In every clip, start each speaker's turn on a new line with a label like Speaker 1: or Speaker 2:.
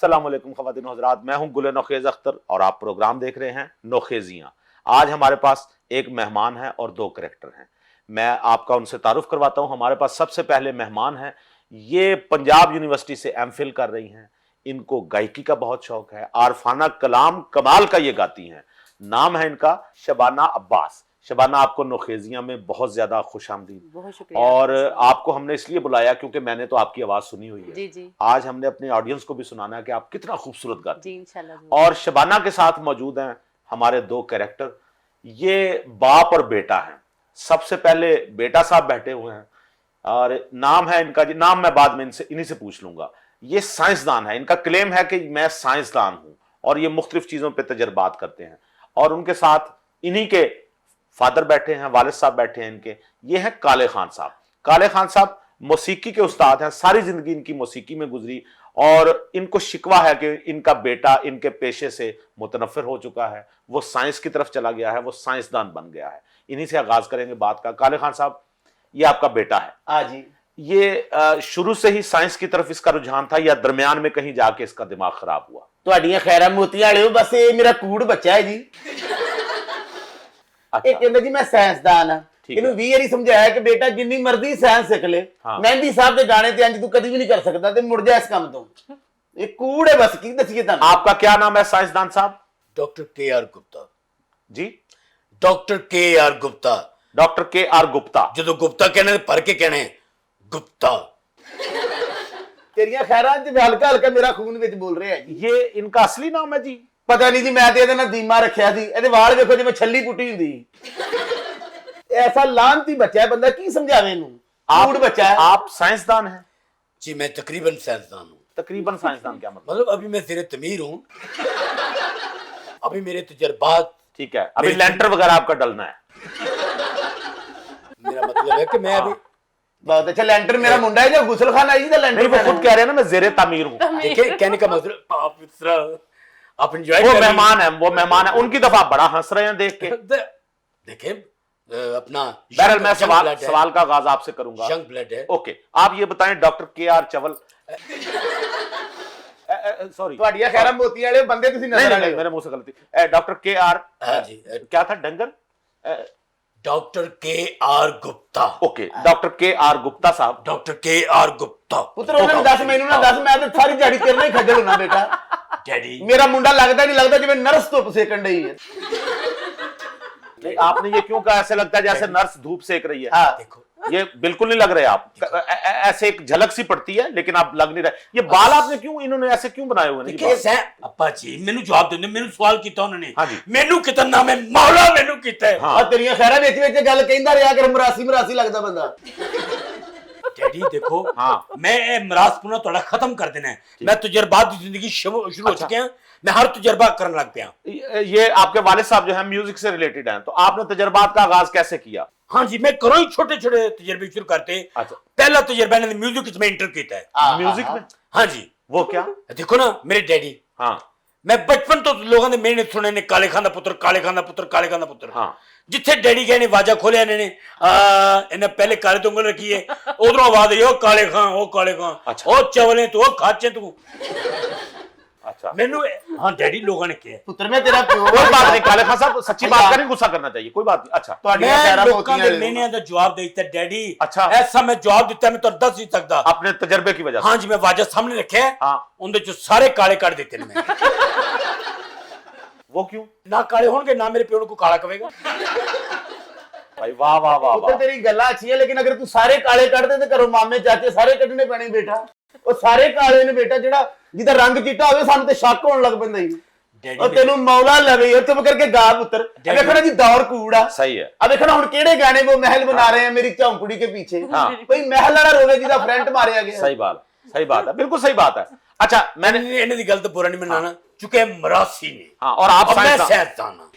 Speaker 1: अस्सलाम वालेकुम ख़वातीन हज़रात, मैं हूं गुल नौखेज़ अख्तर और आप प्रोग्राम देख रहे हैं नौखेज़ियाँ। आज हमारे पास एक मेहमान है और दो करैक्टर हैं। मैं आपका उनसे तारुफ करवाता हूं। हमारे पास सबसे पहले मेहमान हैं, ये पंजाब यूनिवर्सिटी से एमफिल कर रही हैं। इनको गायकी का बहुत शौक है, आरफाना कलाम कमाल का ये गाती हैं। नाम है इनका शबाना अब्बास। शबाना, आपको नौखेज़ियाँ में बहुत ज्यादा खुशामदीद।
Speaker 2: बहुत शुक्रिया।
Speaker 1: और आपको हमने इसलिए बुलाया क्योंकि मैंने तो आपकी आवाज सुनी हुई है।
Speaker 2: जी जी।
Speaker 1: आज हमने अपने ऑडियंस को भी सुनाना है कि आप कितना खूबसूरत गाती
Speaker 2: जी
Speaker 1: हैं।
Speaker 2: इंशाल्लाह।
Speaker 1: और शबाना के साथ मौजूद हैं हमारे दो कैरेक्टर। ये बाप और बेटा हैं। सबसे पहले बेटा साहब बैठे हुए हैं और नाम है इनका, जी नाम मैं बाद में इनसे इन्हीं से पूछ लूंगा। ये साइंसदान है। इनका क्लेम है कि मैं साइंसदान हूं और ये मुख्तलिफ चीजों पर तजर्बात करते हैं। और उनके साथ इन्हीं के फादर बैठे हैं, वालिद साहब बैठे हैं इनके। ये हैं काले खान साहब। काले खान साहब मौसीकी के उस्ताद हैं, सारी जिंदगी इनकी मौसीकी में गुजरी और इनको शिकवा है कि इनका बेटा इनके पेशे से मुतनफिर हो चुका है, वो साइंस की तरफ चला गया है, वो साइंसदान बन गया है। इन्हीं से आगाज करेंगे बात का। काले खान साहब, ये आपका बेटा है।
Speaker 3: हाँ जी।
Speaker 1: ये शुरू से ही साइंस की तरफ इसका रुझान था या दरमियान में कहीं जाके इसका दिमाग खराब हुआ?
Speaker 3: ਤੁਹਾਡੀਆਂ ਖੈਰਾਂ ਮੋਤੀਆਂ ਵਾਲਿਓ, ਬਸ ਇਹ ਮੇਰਾ ਕੂੜ ਬੱਚਾ ਹੈ ਜੀ। ਇਹ ਕਹਿੰਦਾ ਜੀ ਮੈਂ ਸਾਇੰਸਦਾਨ ਆ। ਇਹਨੂੰ 20 ਵਾਰੀ ਸਮਝਾਇਆ ਕਿ ਬੇਟਾ ਜਿੰਨੀ ਮਰਜ਼ੀ ਸਾਇੰਸ ਸਿੱਖ ਲੈ, ਮਹਿੰਦੀ ਸਾਹਿਬ ਦੇ ਗਾਣੇ ਤੇ ਅੰਜ ਤੂੰ ਕਦੀ ਵੀ ਨਹੀਂ ਕਰ ਸਕਦਾ ਤੇ ਮੁੜ ਜਾ ਇਸ ਕੰਮ ਤੋਂ। ਇਹ ਕੂੜ ਹੈ, ਬਸ ਕੀ ਦੱਸੀਏ ਤੁਹਾਨੂੰ।
Speaker 1: आपका क्या नाम है साइंसदान साहब?
Speaker 4: डॉक्टर के आर गुप्ता।
Speaker 1: जी,
Speaker 4: डॉक्टर के आर गुप्ता।
Speaker 1: डॉक्टर के आर गुप्ता।
Speaker 4: जो गुप्ता कहने भर के कहने गुप्ता।
Speaker 3: ਤੇਰੀਆਂ ਖੈਰਾਂ ਚ ਹਲਕਾ ਹਲਕਾ ਮੇਰਾ ਖੂਨ ਵਿੱਚ ਬੋਲ ਰਿਹਾ ਜੀ।
Speaker 1: ये इनका असली नाम है जी?
Speaker 3: ਪਤਾ ਨਹੀਂ ਜੀ, ਮੈਂ ਤੇ ਇਹਦੇ ਨਾਲ ਦੀਮਾ ਰੱਖਿਆ ਸੀ। ਇਹਦੇ ਵਾਲ ਵੇਖੋ ਜਿਵੇਂ ਛੱਲੀ ਪੁੱਟੀ ਹੁੰਦੀ। ਐਸਾ ਲਾਂਤੀ ਬੱਚਾ ਹੈ, ਬੰਦਾ ਕੀ ਸਮਝਾਵੇ ਇਹਨੂੰ। ਕੂੜ ਬੱਚਾ ਹੈ।
Speaker 1: आप साइंसदान हैं?
Speaker 4: जी मैं तकरीबन साइंसदान हूँ।
Speaker 1: तकरीबन साइंसदान क्या मतलब?
Speaker 4: मतलब अभी मैं ज़ेरे तमीर हूँ। अभी मेरे तजर्बात।
Speaker 1: ठीक है, अभी लेंटर वगैरह आपका डलना है।
Speaker 4: मेरा मतलब है कि मैं अभी
Speaker 3: बहुत अच्छा। लेंटर मेरा मुंडा है जो गुसलखाना है जी का लेंटर।
Speaker 1: नहीं, वो खुद कह रहे हैं ना मैं जेरे तामीर हूँ।
Speaker 4: देखिए कहने का मतलब आप इस तरह आप एंजॉय
Speaker 1: वो मेहमान है, वो मेहमान है। उनकी दफा आप बड़ा हंस रहे हैं देख के।
Speaker 4: देखिए अपना
Speaker 1: बहरहाल मैं सवाल का आगाज आपसे करूंगा।
Speaker 4: यंग ब्लड है।
Speaker 1: ओके, आप ये बताएं डॉक्टर के आर चवल। सॉरी,
Speaker 3: ਤੁਹਾਡੀਆਂ ਖੈਰਾਂ ਮੋਤੀਆਂ ਵਾਲੇ ਬੰਦੇ ਤੁਸੀਂ
Speaker 1: नहीं
Speaker 3: ਨਜ਼ਰ
Speaker 1: नहीं,
Speaker 3: आले
Speaker 1: मेरे मुंह से गलती। डॉक्टर के आर,
Speaker 4: हाँ जी।
Speaker 1: क्या था डंगर?
Speaker 4: डॉक्टर के आर गुप्ता।
Speaker 1: ओके, डॉक्टर के आर गुप्ता साहब।
Speaker 4: डॉक्टर के आर गुप्ता।
Speaker 3: ਪੁੱਤਰ ਉਹਨਾਂ ਨੂੰ ਦੱਸ, ਮੈਨੂੰ ਨਾ ਦੱਸ। ਮੈਂ ਤਾਂ ਸਾਰੀ ਦਿਹਾੜੀ ਤੇਰੇ ਨਾਲ ਹੀ ਖੱਜਲ ਹੁਣਾ ਬੇਟਾ।
Speaker 4: डैडी
Speaker 3: ਮੇਰਾ ਮੁੰਡਾ ਲੱਗਦਾ ਨਹੀਂ ਲੱਗਦਾ ਜਿਵੇਂ ਨਰਸ ਧੁੱਪ ਸੇਕਣ ਡਈ ਹੈ।
Speaker 1: नहीं, आपने ये क्यों कहा? ऐसे लगता है जैसे नर्स धूप सेक रही है।
Speaker 3: हाँ
Speaker 4: देखो
Speaker 1: ये बिल्कुल नहीं लग रहे आप। ऐसे एक झलक सी पड़ती है लेकिन आप लग नहीं रहे। ये बाल आपने क्यों, इन्होंने ऐसे क्यों बनाए हुए हैं?
Speaker 4: केस है अपा जी। मेनू जवाब देने, मेनू सवाल किया उन्होंने।
Speaker 1: हाँ जी।
Speaker 4: मेनू कितना नाम है मौला, मेनू किता है।
Speaker 1: हाँ।
Speaker 3: ਆ ਤੇਰੀਆਂ ਖੈਰਾਂ ਵਿੱਚ ਵਿੱਚ ਗੱਲ ਕਹਿੰਦਾ ਰਿਹਾ ਕਰ। ਮਰਾਸੀ ਮਰਾਸੀ ਲੱਗਦਾ ਬੰਦਾ।
Speaker 4: डैडी देखो
Speaker 1: हाँ।
Speaker 4: मैं मरासपुना थोड़ा खत्म कर देना है। मैं तजर्बात की जिंदगी शुरू हो चुके हैं। मैं हर तजर्बा करने लग पाया।
Speaker 1: ये आपके वालिद साहब जो है म्यूजिक से रिलेटेड हैं, तो आपने तजर्बात का आगाज कैसे किया?
Speaker 4: हाँ जी, मैं करो ही छोटे छोटे तजर्बे शुरू करते।
Speaker 1: अच्छा।
Speaker 4: पहला तजर्बा ने म्यूजिक में इंटर किया है।
Speaker 1: म्यूजिक में?
Speaker 4: हाँ जी।
Speaker 1: वो क्या?
Speaker 4: देखो ना मेरे डैडी,
Speaker 1: हाँ
Speaker 4: मैं बचपन तो लोगों ने मेरे सुने ने काले खान दा पुत्र, काले खान दा पुत्र, काले खान दा पुत्र।
Speaker 1: हाँ।
Speaker 4: जिथे डैडी गए ने वाजा खोलिया इन्होंने, इन्हें पहले काले तो उंगल रखी है, उधरों आवाज आई ओ काले खान, ओ काले खान,
Speaker 1: अच्छा।
Speaker 4: ओ चवले तू, ओ खाचे तू।
Speaker 1: अच्छा।
Speaker 4: मैनू हाँ डैडी लोगों ने किया।
Speaker 3: ਪੁੱਤਰ ਮੈਂ ਤੇਰਾ ਪਿਓ।
Speaker 1: कोई बात नहीं काले खान साहब, सच्ची बात करें, गुस्सा करना चाहिए, कोई बात नहीं। अच्छा,
Speaker 3: ਤੁਹਾਡੀਆਂ
Speaker 4: मैं
Speaker 3: ਖੈਰਾਂ
Speaker 4: लोगों
Speaker 3: ਮੋਤੀਆਂ
Speaker 4: के
Speaker 3: ਵਾਲੇ।
Speaker 4: मैंने दा जवाब दे दिता डैडी।
Speaker 1: अच्छा।
Speaker 4: ऐसा मैं जवाब दिता मैं तो दस नहीं सकता।
Speaker 1: अपने तजर्बे की वजह से?
Speaker 4: हाँ जी, मैं वाजा सामने रखे है।
Speaker 1: हाँ।
Speaker 4: उनके चो सारे काले काट देते ने मैं।
Speaker 1: वो क्यों
Speaker 4: ना काले होंगे ना मेरे प्यो को काला कहेगा।
Speaker 1: भाई? वाह वाह वाह
Speaker 3: ਪੁੱਤਰ
Speaker 1: वाह।
Speaker 3: ਤੇਰੀ ਗੱਲਾਂ ਅੱਛੀਆਂ, ਲੇਕਿਨ ਅਗਰ ਤੂੰ ਸਾਰੇ ਕਾਲੇ ਕੱਢਦੇ ਤੇ ਘਰੋਂ ਮਾਮੇ ਚਾਚੇ ਸਾਰੇ ਕੱਢਣੇ ਪੈਣੇ ਬੇਟਾ। ਉਹ ਸਾਰੇ ਕਾਲੇ ਨੇ ਬੇਟਾ, ਜਿਹੜਾ ਜਿਹਦਾ ਰੰਗ ਚਿੱਟਾ ਹੋਵੇ ਸਾਨੂੰ ਤੇ ਸ਼ੱਕ ਹੋਣ ਲੱਗ ਪੈਂਦਾ ਹੀ। ਉਹ ਤੈਨੂੰ ਮੌਲਾ ਲਵੇ। ਉਹ ਚੁੱਪ ਕਰਕੇ ਗਾ ਪੁੱਤਰ। ਵੇਖਣਾ ਜੀ ਦੌਰ ਕੂੜ ਆ।
Speaker 1: सही है।
Speaker 3: अब देखना ਹੁਣ ਕਿਹੜੇ ਗਾਣੇ वो महल बना रहे हैं मेरी चौंकुड़ी के पीछे।
Speaker 1: हाँ।
Speaker 3: भाई महल वाला रोवे जिदा फ्रंट मारिया गया।
Speaker 1: सही बात है, बिल्कुल सही बात है। अच्छा, मैंने
Speaker 4: इन्हें दी गलत बुरा नहीं मनाना चुके मरासी ने।
Speaker 1: हाँ, और आप
Speaker 4: अब मैं
Speaker 1: साइंसदान।
Speaker 4: साइंसदान हूं।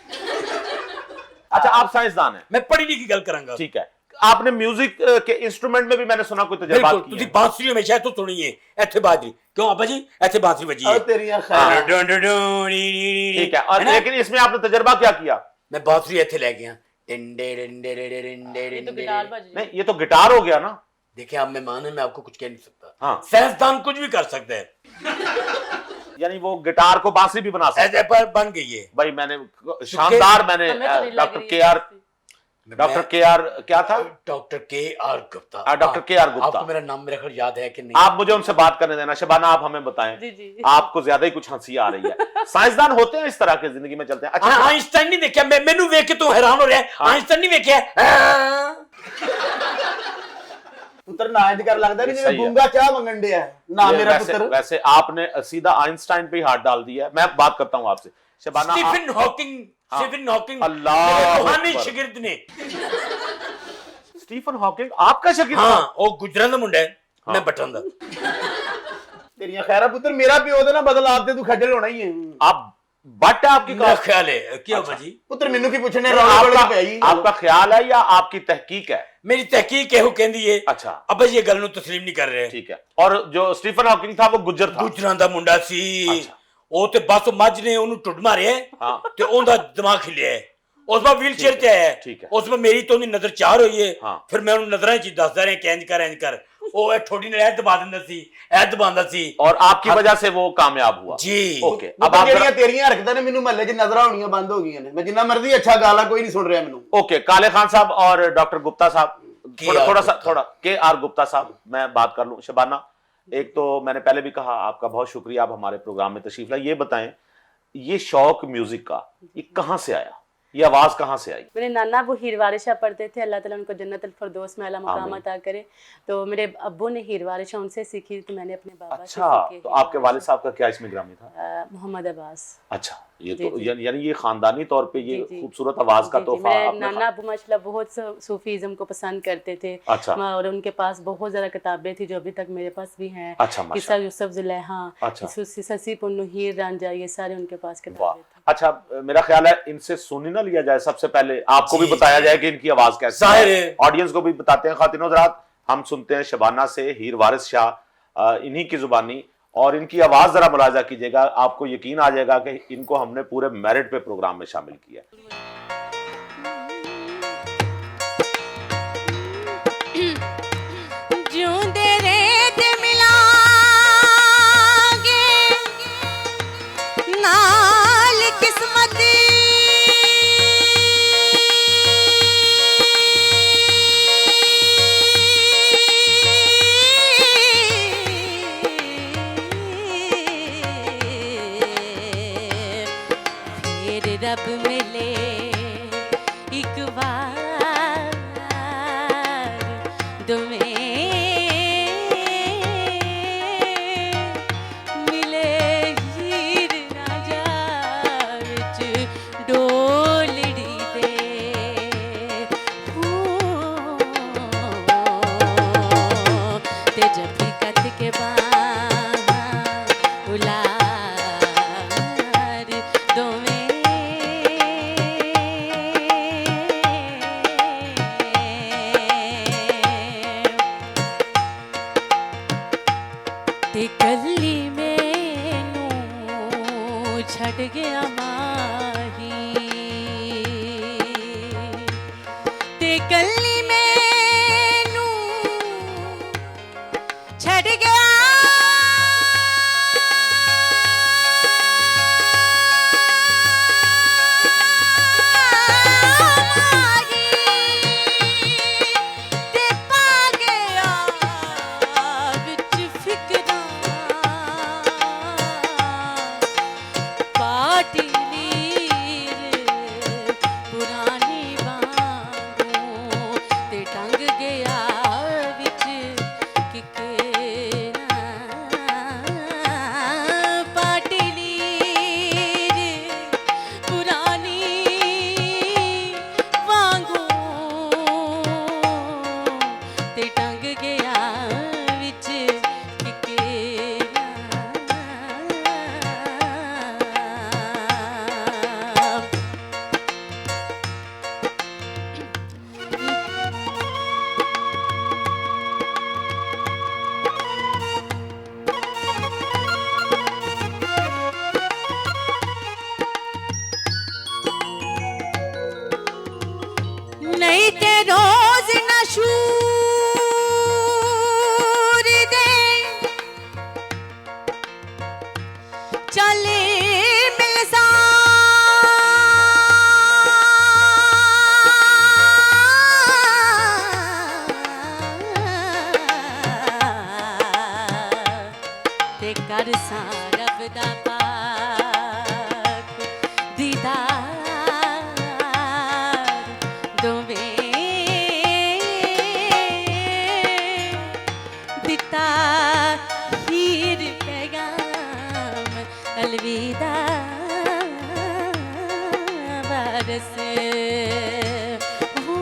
Speaker 1: अच्छा, आप साइंसदान हैं?
Speaker 4: मैं पढ़ी लिखी गल करांगा।
Speaker 1: ठीक है। आपने म्यूजिक के इंस्ट्रूमेंट में भी मैंने सुना कोई तजर्बा
Speaker 4: बिल्कुल तुसी बांसुरी हमेशा तो सुनिए इथे बाजरी क्यों आपा जी इथे बांसुरी बजी है।
Speaker 3: और तेरियां खैर।
Speaker 1: ठीक है, और लेकिन इसमें आपने तजर्बा क्या किया?
Speaker 4: मैं बांसुरी इथे ले गया। डिंडे डिंडे डिंडे डिंडे
Speaker 2: ये तो
Speaker 4: डिंडे।
Speaker 2: गिटार बज रही
Speaker 1: नहीं, ये तो गिटार हो गया ना।
Speaker 4: देखिए आप मेहमान हैं, मैं आपको कुछ कह नहीं सकता।
Speaker 1: हाँ।
Speaker 4: साइंसदान कुछ भी कर सकते हैं।
Speaker 1: यानी वो गिटार को बांसुरी भी बना सकते
Speaker 4: ऐसे पर बन गई है
Speaker 1: भाई। मैंने शानदार, मैंने
Speaker 2: हमें तो नहीं लग
Speaker 1: डॉक्टर
Speaker 2: रही
Speaker 1: के
Speaker 2: है
Speaker 1: आर क्या था,
Speaker 4: doctor KR Gupta.
Speaker 1: Doctor KR Gupta.
Speaker 4: आपको मेरा नाम मेरे ख्याल याद है कि नहीं?
Speaker 1: आप मुझे उनसे बात करने देना। शबाना आप हमें बताएं,
Speaker 2: जी जी
Speaker 1: आपको ज्यादा ही कुछ हंसी आ रही है। साइंसदान होते हैं इस तरह के, जिंदगी में चलते हैं। अच्छा
Speaker 4: आइंस्टाइन नहीं देखा? मैनू देख के तू हैरान हो रहा है? आइंस्टाइन नहीं देखा?
Speaker 3: पुत्र ना इंज कर लगता नहीं
Speaker 1: सही
Speaker 3: जिਵੇਂ
Speaker 1: है।
Speaker 3: गूंगा चाह मंगन दिया है ना
Speaker 1: ये
Speaker 3: मेरा
Speaker 1: वैसे,
Speaker 3: पुत्र।
Speaker 1: वैसे आपने सीधा आइंस्टाइन पे ही हाथ डाल दिया है। मैं बात करता हूं आपसे शबाना।
Speaker 4: स्टीफन हॉकिंग,
Speaker 1: हाँ।
Speaker 4: स्टीफन हॉकिंग
Speaker 1: अल्लाह
Speaker 4: मेरे रूहानी
Speaker 1: अकबर।
Speaker 4: शागिर्द ने।
Speaker 1: स्टीफन हॉकिंग आपका शागिर्द था?
Speaker 4: हाँ, वो गुजरात ਦਾ ਮੁੰਡਾ ਹੈ, ਮੈਂ ਬਟਨ ਦਾ।
Speaker 3: तेरिया खैरा पुत्र मेरा प्यो दे ना बदल आप तू खज्जल होना ही है।
Speaker 1: आप बट आपकी
Speaker 4: मेरा ख्याल है क्या भाजी?
Speaker 3: पुत्र मैनू की पूछने रौला बड़ी पई
Speaker 1: आपका आपका ख्याल है या आपकी तहकीक है?
Speaker 4: मेरी तहकीक ਇਹੋ ਕਹਿੰਦੀ ਹੈ।
Speaker 1: अच्छा
Speaker 4: अब ये ਗੱਲ ਨੂੰ तस्लीम नहीं कर रहे।
Speaker 1: ठीक है। और जो स्टीफन हॉकिंग था वो गुज्जर था?
Speaker 4: ਗੁਜਰਾਂ ਦਾ ਮੁੰਡਾ ਸੀ।
Speaker 1: ਅੱਛਾ।
Speaker 4: ਉਹ ਤੇ ਬਸ ਮੱਝ ਨੇ ਉਹਨੂੰ ਟੁੱਟ ਮਾਰਿਆ
Speaker 1: हाँ
Speaker 4: ਤੇ ਉਹਦਾ ਦਿਮਾਗ ਖਿਲਿਆ ਹੈ। ਉਸ ਵਾਰ ਵੀਲ ਚੇਅਰ ਤੇ ਆਇਆ।
Speaker 1: ठीक है।
Speaker 4: ਉਸ ਵਾਰ ਮੇਰੀ ਤੋਂ ਉਹਦੀ ਨਜ਼ਰ ਚਾਰ ਹੋਈ ਹੈ।
Speaker 1: हाँ
Speaker 4: ਫਿਰ ਮੈਂ ਉਹਨੂੰ ਨਜ਼ਰਾਂ 'ਚ ਹੀ ਦੱਸਦਾ ਰਿਹਾ ਕਿ ਇੰਜ ਕਰ ਉਹ ਇਹ ਠੋਡੀ ਨਾਲ ਇਹ ਦਬਾ ਦਿੰਦਾ ਸੀ, ਇਹ ਦਬਾਉਂਦਾ ਸੀ।
Speaker 1: और आपकी वजह से वो कामयाब हुआ?
Speaker 4: जी।
Speaker 1: ओके।
Speaker 3: अब
Speaker 1: अब आप
Speaker 3: ਜਿਹੜੀਆਂ ਤੇਰੀਆਂ ਹਰਕਤਾਂ ਨੇ ਮੈਨੂੰ ਮਹੱਲੇ 'ਚ ਨਜ਼ਰਾਂ ਆਉਣੀਆਂ ਬੰਦ ਹੋ ਗਈਆਂ ਨੇ। ਮੈਂ ਜਿੰਨਾ ਮਰਜ਼ੀ ਅੱਛਾ ਗਾਲਾਂ ਕੋਈ ਨਹੀਂ ਸੁਣ ਰਿਹਾ ਮੈਨੂੰ।
Speaker 1: ओके काले खान साहब और डॉक्टर गुप्ता साहब, थोड़ा KR गुप्ता साहब, मैं बात कर लूं। शबाना, एक तो मैंने पहले भी कहा आपका बहुत शुक्रिया, आप हमारे प्रोग्राम में तशरीफ लाए। ये बताएं, ये शौक म्यूजिक का ये कहां से आया, ये आवाज कहां से आई?
Speaker 2: मेरे नाना वो हीर वारिशा पढ़ते थे, अल्लाह ताला उनको जन्नत अल फिरदौस में आला मकाम
Speaker 1: आमीन।
Speaker 2: अता करे। तो मेरे अब्बू ने हीर वारिशा उनसे सीखी, तो मैंने अपने बाबा से
Speaker 1: अच्छा,
Speaker 2: सीखी।
Speaker 1: तो आपके वालिद साहब का क्या इसमें ग्रामी था?
Speaker 2: मोहम्मद अब्बास।
Speaker 1: अच्छा, ये
Speaker 2: जी,
Speaker 1: तो
Speaker 2: जी।
Speaker 1: यानी ये खानदानी तौर पे ये
Speaker 2: जी, जी।
Speaker 1: खूबसूरत आवाज का
Speaker 2: जी, जी,
Speaker 1: तोहफा
Speaker 2: मेरे
Speaker 1: आपने
Speaker 2: नाना अबू माशाल्लाह बहुत सूफीज़म को पसंद करते थे।
Speaker 1: अच्छा
Speaker 2: और उनके पास बहुत ज़्यादा किताबें थी जो अभी तक मेरे पास भी हैं।
Speaker 1: अच्छा
Speaker 2: किस्सा
Speaker 1: माशा
Speaker 2: यूसुफ ज़ुलेहा,
Speaker 1: अच्छा
Speaker 2: ससी पुन्नू, हीर रांझा, ये सारे उनके पास
Speaker 1: वाह।
Speaker 2: किताबें थी।
Speaker 1: अच्छा, मेरा ख्याल है इनसे सुन ही ना लिया जाए, सबसे पहले आपको भी
Speaker 4: जी,
Speaker 1: बताया
Speaker 4: जी।
Speaker 1: जाए कि इनकी आवाज कैसी
Speaker 4: जाहिर
Speaker 1: है।
Speaker 4: है।
Speaker 1: ऑडियंस को भी बताते हैं। खातिनो हज़रात, हम सुनते हैं शबाना से हीर वारिस शाह, इन्हीं की जुबानी, और इनकी आवाज जरा मुलाजा कीजिएगा, आपको यकीन आ जाएगा कि इनको हमने पूरे मेरिट पे प्रोग्राम में शामिल किया है।
Speaker 5: जूंदे रेत मिलांगे नाल किस्मत फिर रब मिले एक बार तुम्हें मिले हीर राजा विच डोलड़ी दे ते जब भी कत के बाहर उलार ते कल्ली मैनू छड़ गया माही ते कल्ली मैनू छड़ गया ते पा गया विच फिकरां पाटी नीर पुरानी बांगों ते टंग गया विच किकरां पाटी नीर पुरानी वांगों ते टंग गया विच किकरां बरसे हो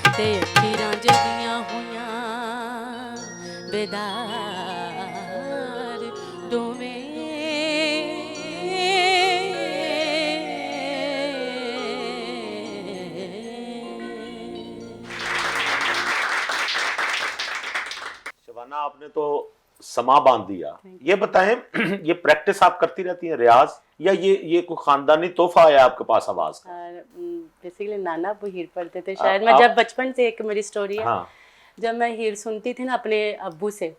Speaker 5: ते अखीरां जगियां होइयां बेदार दोवें।
Speaker 1: शबाना आपने तो समा बांध दिया। ये बताएं ये प्रैक्टिस आप करती रहती हैं, रियाज, या ये कोई खानदानी तोहफा है आपके पास आवाज का?
Speaker 2: बेसिकली नाना वो हीर पढ़ते थे शायद। मैं
Speaker 1: आप-
Speaker 2: जब बचपन से, एक मेरी स्टोरी है,
Speaker 1: हाँ।
Speaker 2: जब मैं हीर सुनती थी ना अपने अब्बू से,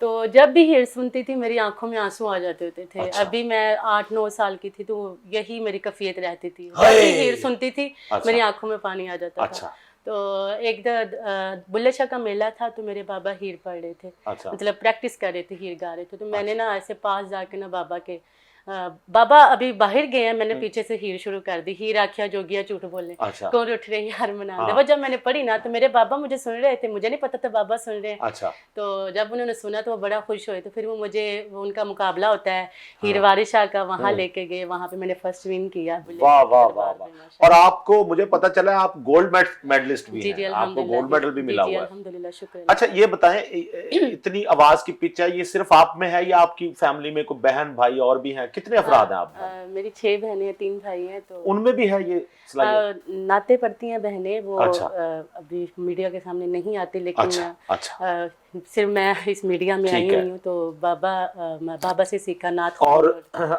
Speaker 2: तो जब भी हीर सुनती थी मेरी आंखों में आंसू आ जाते होते थे।
Speaker 1: अच्छा।
Speaker 2: अभी मैं 8-9 साल की थी तो यही मेरी कफियत रहती थी। जब
Speaker 4: हाय।
Speaker 2: भी हीर सुनती थी
Speaker 1: अच्छा।
Speaker 2: मेरी आंखों में पानी आ जाता था।
Speaker 1: अच्छा।
Speaker 2: तो एक बुल्ले शाह का मेला था तो मेरे बाबा हीर पढ़ रहे थे,
Speaker 1: अच्छा।
Speaker 2: मतलब प्रैक्टिस कर रहे थे, हीर गा रहे थे। तो मैंने ना ऐसे पास जाके ना बाबा के बाबा अभी बाहर गए हैं, मैंने पीछे से हीर शुरू कर दी। हीर आख्या जोगिया झूठ बोले,
Speaker 1: अच्छा।
Speaker 2: कौन उठ रहे यार मना
Speaker 1: हाँ।
Speaker 2: वो जब मैंने पढ़ी ना तो मेरे बाबा मुझे सुन रहे थे, मुझे नहीं पता था बाबा सुन रहे हैं।
Speaker 1: अच्छा।
Speaker 2: तो जब उन्होंने सुना तो वो बड़ा खुश हुए। तो फिर वो मुझे उनका मुकाबला होता है हीर वारिस शाह का, वहाँ लेके गए, वहाँ पे मैंने फर्स्ट विन किया।
Speaker 1: वाह वाह वाह वाह। और आपको मुझे पता चला आप गोल्ड मेडलिस्ट भी
Speaker 2: जी जी
Speaker 1: हैं, आपको
Speaker 2: अल्हम्दुलिल्लाह।
Speaker 1: गोल्ड मेडल भी मिला
Speaker 2: जी,
Speaker 1: हुआ है।
Speaker 2: अल्हम्दुलिल्लाह, शुक्र।
Speaker 1: अच्छा ये बताएं इतनी आवाज की पिच है, ये सिर्फ आप में है या आपकी फैमिली में कोई बहन भाई और भी हैं? कितने अफराद हैं आप?
Speaker 2: मेरी 6 बहनें हैं, 3 भाई हैं। तो
Speaker 1: उनमें भी है ये सलाहियत?
Speaker 2: नाते पढ़ती हैं बहनें, वो
Speaker 1: अच्छा।
Speaker 2: अभी मीडिया के सामने नहीं आती, लेकिन
Speaker 1: अच्छा। अच्छा।
Speaker 2: सिर्फ मैं इस मीडिया में आई
Speaker 1: ठीक है।
Speaker 2: हुई हूँ। तो मैं बाबा से सीखा नात।
Speaker 1: और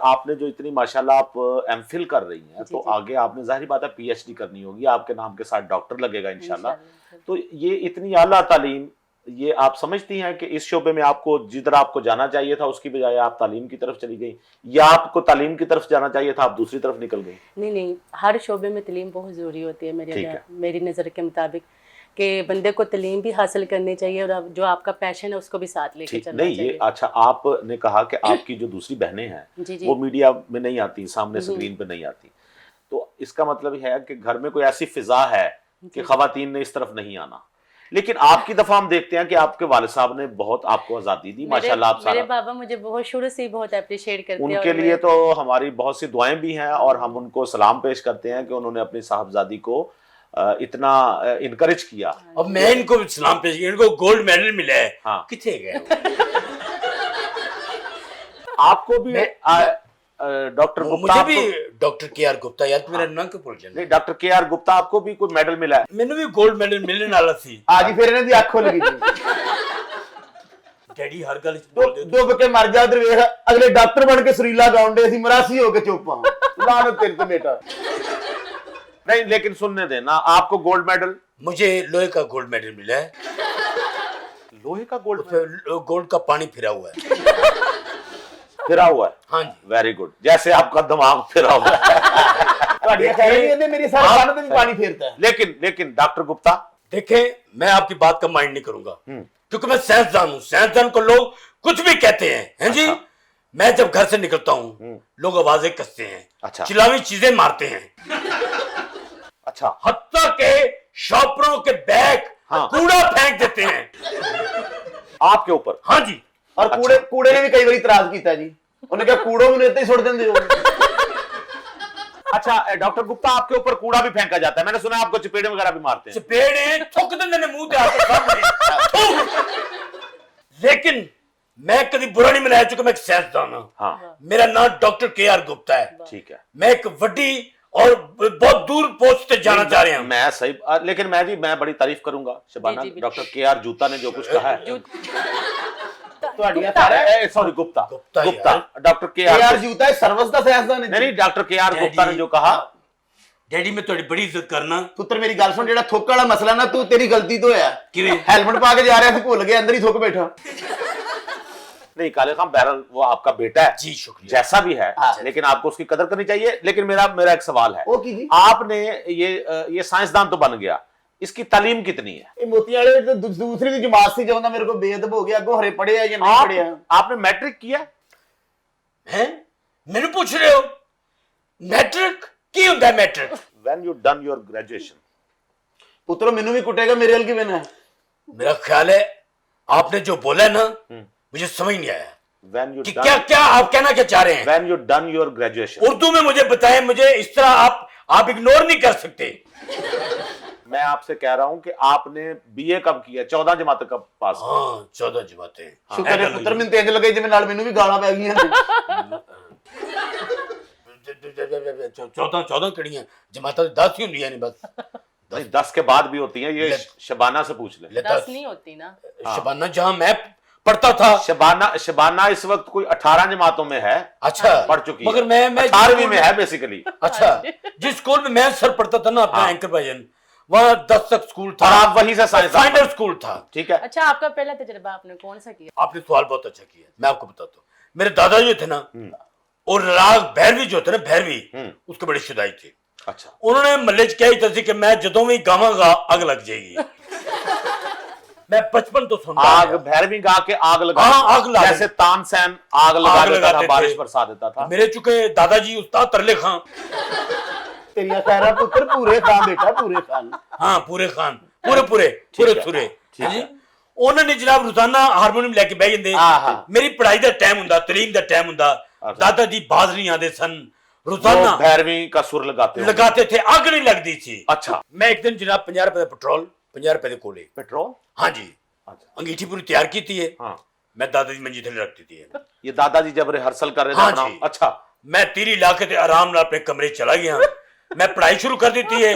Speaker 1: आपने जो इतनी माशाल्लाह आप एमफिल कर रही हैं,
Speaker 2: जी,
Speaker 1: तो
Speaker 2: जी।
Speaker 1: आगे आपने जाहिर बात है पीएचडी करनी होगी, आपके नाम के साथ डॉक्टर लगेगा इंशाल्लाह।
Speaker 2: इंशाल्लाह।
Speaker 1: तो ये इतनी आला तालीम, ये आप समझती हैं कि इस शोबे में आपको जिधर आपको जाना चाहिए था उसकी बजाय आप तालीम की तरफ चली गई, या आपको तालीम की तरफ जाना चाहिए था आप दूसरी तरफ निकल गई?
Speaker 2: नहीं, हर शोबे में तालीम बहुत ज़रूरी होती है
Speaker 1: ठीक है।
Speaker 2: मेरी नज़र के मुताबिक, कि बंदे को तालीम भी हासिल करनी चाहिए और जो आपका पैशन है उसको भी साथ लेके
Speaker 1: ठीक
Speaker 2: चलना
Speaker 1: नहीं,
Speaker 2: चाहिए।
Speaker 1: ये अच्छा आपने कहा कि आपकी जो दूसरी बहनें हैं
Speaker 2: जी जी।
Speaker 1: वो मीडिया में नहीं आती, सामने स्क्रीन पे नहीं आती, तो इसका मतलब है कि घर में कोई ऐसी फिजा है कि खवातीन ने इस तरफ नहीं आना। लेकिन आपकी दफा हम देखते हैं कि आपके वालिद साहब ने बहुत आपको आजादी दी, माशाल्लाह। आप
Speaker 2: मेरे
Speaker 1: सारा
Speaker 2: बाबा मुझे बहुत शुरू से ही बहुत अप्रिशिएट करते हैं।
Speaker 1: उनके
Speaker 2: और
Speaker 1: लिए तो हमारी बहुत सी दुआएं भी हैं और हम उनको सलाम पेश करते हैं कि उन्होंने अपनी साहबजादी को इतना इनकरेज किया।
Speaker 4: अब मैं इनको सलाम पेश किया, इनको गोल्ड मेडल मिला है।
Speaker 1: हाँ।
Speaker 4: किथे गए?
Speaker 1: आपको भी डॉक्टर गुप्ता,
Speaker 4: मुझे भी डॉक्टर के.आर. गुप्ता, यार तू मेरा नाम क्यों भूल जाना?
Speaker 1: नहीं, डॉक्टर के.आर. गुप्ता आपको भी कोई मेडल मिला है?
Speaker 4: मैंने भी गोल्ड मेडल मिलने वाला सी।
Speaker 3: आज ही फिर ਇਹਨਾਂ ਦੀ ਅੱਖ ਖੁੱਲ ਗਈ ਜੀ।
Speaker 4: डैडी हर गल च बोल दे
Speaker 3: ਡੁੱਬ ਕੇ ਮਰ ਜਾ ਤੇ ਵੇਖ ਅਗਲੇ ਡਾਕਟਰ ਬਣ ਕੇ ਸੁਰੀਲਾ ਗਾਉਂਦੇ ਅਸੀਂ ਮਰਾਸੀ ਹੋ ਕੇ ਚੁੱਪ ਆ। ਲਾਨਤ ਤੇਰੇ ਤੇ बेटा।
Speaker 1: नहीं, लेकिन सुनने देना, आपको गोल्ड मेडल,
Speaker 4: मुझे लोहे का गोल्ड मेडल मिला है।
Speaker 1: लोहे का गोल्ड
Speaker 4: उसमें गोल्ड का पानी फिरा हुआ है।
Speaker 1: फिरा हुआ है?
Speaker 4: हाँ जी।
Speaker 1: वेरी गुड, जैसे आपका दिमाग फिरा हुआ है।
Speaker 3: ਤੁਹਾਡੀਆਂ ਖੈਰਾਂ ਨਹੀਂ ਇਹਨੇ ਮੇਰੀ ਸਾਰੇ ਕੰਨ ਤੇ ਵੀ ਪਾਣੀ ਫੇਰਦਾ ਹੈ।
Speaker 1: लेकिन डॉक्टर गुप्ता,
Speaker 4: देखें, मैं आपकी बात का माइंड नहीं करूंगा, क्योंकि मैं साइंसदान हूँ। साइंसदान को लोग कुछ भी कहते हैं जी।
Speaker 1: अच्छा।
Speaker 4: मैं जब घर से निकलता हूँ लोग आवाजें कसते हैं,
Speaker 1: अच्छा।
Speaker 4: चिल्लावी चीजें मारते हैं,
Speaker 1: अच्छा,
Speaker 4: हत्ता के शॉपरों के बैग
Speaker 1: हाँ।
Speaker 4: कूड़ा फेंक देते हैं।
Speaker 1: आपके ऊपर?
Speaker 4: हाँ जी।
Speaker 3: ਔਰ ਕੂੜੇ ਨੇ ਵੀ ਕਈ ਵਾਰੀ ਇਤਰਾਜ਼ ਕੀਤਾ ਜੀ। ਉਹਨੇ ਕਿਹਾ ਕੂੜੋ ਮੈਨੂੰ ਇੱਥੇ ਹੀ ਸੁੱਟ ਦਿੰਦੇ ਹੋ।
Speaker 1: अच्छा, डॉक्टर गुप्ता आपके ऊपर कूड़ा भी फेंका जाता है, मैंने सुना आपको चपेड़े वगैरह भी मारते हैं।
Speaker 4: चपेड़े थुक देंगे ने मुंह ते आके सामने। लेकिन मैं कभी बुरा नहीं मनाया, चूंकि मैं एक साइंसदान हूं।
Speaker 1: हाँ,
Speaker 4: मेरा नाम डॉक्टर के.आर. गुप्ता है।
Speaker 1: ठीक है।
Speaker 4: मैं एक वड्डी और बहुत दूर पोस्ट पे जाना चाह रहे हैं।
Speaker 1: मैं सही, लेकिन मैं बड़ी तारीफ करूंगा शबाना,
Speaker 2: जी, जी,
Speaker 1: डॉक्टर के.आर. जूता ने जो कुछ कहा है।
Speaker 3: ਤੁਹਾਡੀਆਂ ਸਾਰਾ
Speaker 1: सॉरी, गुप्ता
Speaker 4: गुप्ता
Speaker 1: गुप्ता
Speaker 4: यार।
Speaker 1: डॉक्टर
Speaker 3: ਯਾਰ
Speaker 1: के.आर.
Speaker 3: ਜੂਤਾ ਸਰਵਿਸ ਦਾ ਸਾਇੰਸਦਾਨ ਹੈ।
Speaker 1: नहीं, डॉक्टर के.आर. गुप्ता ने जो कहा।
Speaker 4: डैडी मैं थोड़ी बड़ी इज्जत करना।
Speaker 3: ਪੁੱਤਰ ਮੇਰੀ ਗੱਲ ਸੁਣ, ਜਿਹੜਾ ਥੁੱਕ ਵਾਲਾ ਮਸਲਾ ਨਾ ਤੂੰ ਤੇਰੀ ਗਲਤੀ ਤੋਂ ਹੋਇਆ।
Speaker 4: ਕਿਵੇਂ?
Speaker 3: ਹੈਲਮਟ ਪਾ ਕੇ ਜਾ ਰਿਹਾ ਸੀ, ਭੁੱਲ ਗਿਆ, ਅੰਦਰ ਹੀ ਥੁੱਕ ਬੈਠਾ।
Speaker 1: नहीं, काले खान बहरहाल वो आपका बेटा है,
Speaker 4: जी शुक्रिया।
Speaker 1: जैसा भी है,
Speaker 3: हाँ।
Speaker 1: लेकिन आपको उसकी कदर करनी चाहिए। लेकिन मेरा एक सवाल है,
Speaker 3: ਉਹ ਕੀ ਜੀ?
Speaker 1: आपने ये साइंसदान तो बन गया, इसकी तालीम कितनी है?
Speaker 3: ਇਹ ਮੋਤੀਆਂ ਵਾਲੇ ਵਿੱਚ ਦੂਸਰੀ ਦੀ ਜਮਾਤ ਸੀ, ਜਦੋਂ ਮੇਰੇ ਕੋਲ ਬੇਅਦਬ ਹੋ ਗਿਆ, ਅੱਗੋਂ ਹਰੇ ਪੜਿਆ ਜਾਂ ਨਹੀਂ ਪੜਿਆ।
Speaker 1: आपने मैट्रिक किया?
Speaker 4: हैं? मैंने पूछ रहे हो मैट्रिक की होता है? Matric
Speaker 1: When you done your graduation?
Speaker 3: ਪੁੱਤਰੋ ਮੈਨੂੰ ਵੀ ਕੁੱਟੇਗਾ ਮੇਰੇ ਵੱਲ ਕਿਵੇਂ ਨਾ।
Speaker 4: मेरा ख्याल है आपने जो बोला है ना मुझे समझ नहीं आया।
Speaker 1: व्हेन यू
Speaker 4: कि क्या क्या आप कहना क्या चाह रहे हैं?
Speaker 1: When you done your graduation.
Speaker 4: Urdu में मुझे बताएं, मुझे इस तरह आप इग्नोर नहीं कर सकते।
Speaker 1: मैं आपसे कह रहा हूं कि आपने बीए कब किया, 14 जमात कब पास किया?
Speaker 4: हाँ 14 जमातें।
Speaker 3: ਸ਼ੁਕਰ ਹੈ ਪੁੱਤਰ ਮੈਨੂੰ ਤੇ ਇੰਜ ਲੱਗੇ ਜਿਵੇਂ ਨਾਲ ਮੈਨੂੰ ਵੀ ਗਾਲਾਂ ਪੈ ਗਈਆਂ ਨੇ
Speaker 4: 14 ਕਿਹੜੀਆਂ ਜਮਾਤਾਂ 10 ਹੀ ਹੁੰਦੀਆਂ ਨੇ ਬਸ।
Speaker 1: नहीं, 10 के बाद भी होती हैं, ये शबाना से पूछ ले।
Speaker 2: 10 नहीं होती ना।
Speaker 4: शबाना जहां मैं पढ़ता था,
Speaker 1: शबाना इस वक्त कोई 18 जमातों में है,
Speaker 4: अच्छा
Speaker 1: पढ़ चुकी है,
Speaker 4: मगर मैं
Speaker 1: 18वीं में है बेसिकली।
Speaker 4: अच्छा जिस स्कूल में मैं सर पढ़ता था ना अपना
Speaker 1: हाँ।
Speaker 4: एंकर भाईजान, वहाँ 10 तक स्कूल था
Speaker 1: और आप वहीं से साइंस
Speaker 4: फाइनल स्कूल था।
Speaker 1: ठीक है।
Speaker 2: अच्छा आपका पहला तजुर्बा आपने कौन सा किया?
Speaker 4: आपने सवाल बहुत अच्छा किया, मैं आपको बताता हूँ। मेरे दादाजी थे ना, और राग भैरवी जो थे ना, भैरवी उसके बड़े शुदाई थे।
Speaker 1: अच्छा,
Speaker 4: उन्होंने मल्ले च क्या ही कि मैं जदों भी गावांगा अग लग जाएगी। मैं बचपन तो सुनता
Speaker 1: आग
Speaker 4: आया।
Speaker 1: भैरवी गा के आग लगा,
Speaker 4: हाँ, आग लगा
Speaker 1: जैसे तानसेन आग लगा देता था,
Speaker 4: लगाते
Speaker 1: बारिश
Speaker 4: थे।
Speaker 1: बरसा देता था।
Speaker 4: मेरे चुके दादाजी उस्ताद तरले खां,
Speaker 3: ਤੇਰੀਆਂ ਖੈਰਾਂ ਪੁੱਤਰ ਪੂਰੇ ਖਾਨ ਬੇਟਾ ਪੂਰੇ ਖਾਨ
Speaker 4: हाँ पूरे खान पूरे सुरे
Speaker 1: ठीक
Speaker 4: जी।
Speaker 1: है।
Speaker 4: उन्होंने जनाब रोजाना हारमोनियम लेके बह जाते,
Speaker 3: हाँ।
Speaker 4: मेरी पढ़ाई का टाइम हुंदा, तलीम का टाइम हुंदा, दादा जी बाज नहीं आते सन, रोजाना
Speaker 1: वो भैरवी का सुर लगाते होंगे।
Speaker 4: लगाते थे, अग नहीं लगती थी।
Speaker 1: अच्छा,
Speaker 4: मैं एक दिन जनाब 50 रुपए का पेट्रोल 50 रुपए के कोले,
Speaker 1: पेट्रोल।
Speaker 4: हाँ जी,
Speaker 1: अच्छा,
Speaker 4: अंगीठी पूरी तैयार की थी है,
Speaker 1: हाँ,
Speaker 4: मैं दादाजी मंजी थले रखती थी।
Speaker 1: ये दादाजी जब रिहर्सल कर रहे थे
Speaker 4: हाँ
Speaker 1: अपना।
Speaker 4: जी।
Speaker 1: अच्छा,
Speaker 4: मैं तीरी ला के आराम नाल अपने कमरे चला गया, मैं पढ़ाई शुरू कर दी थी है,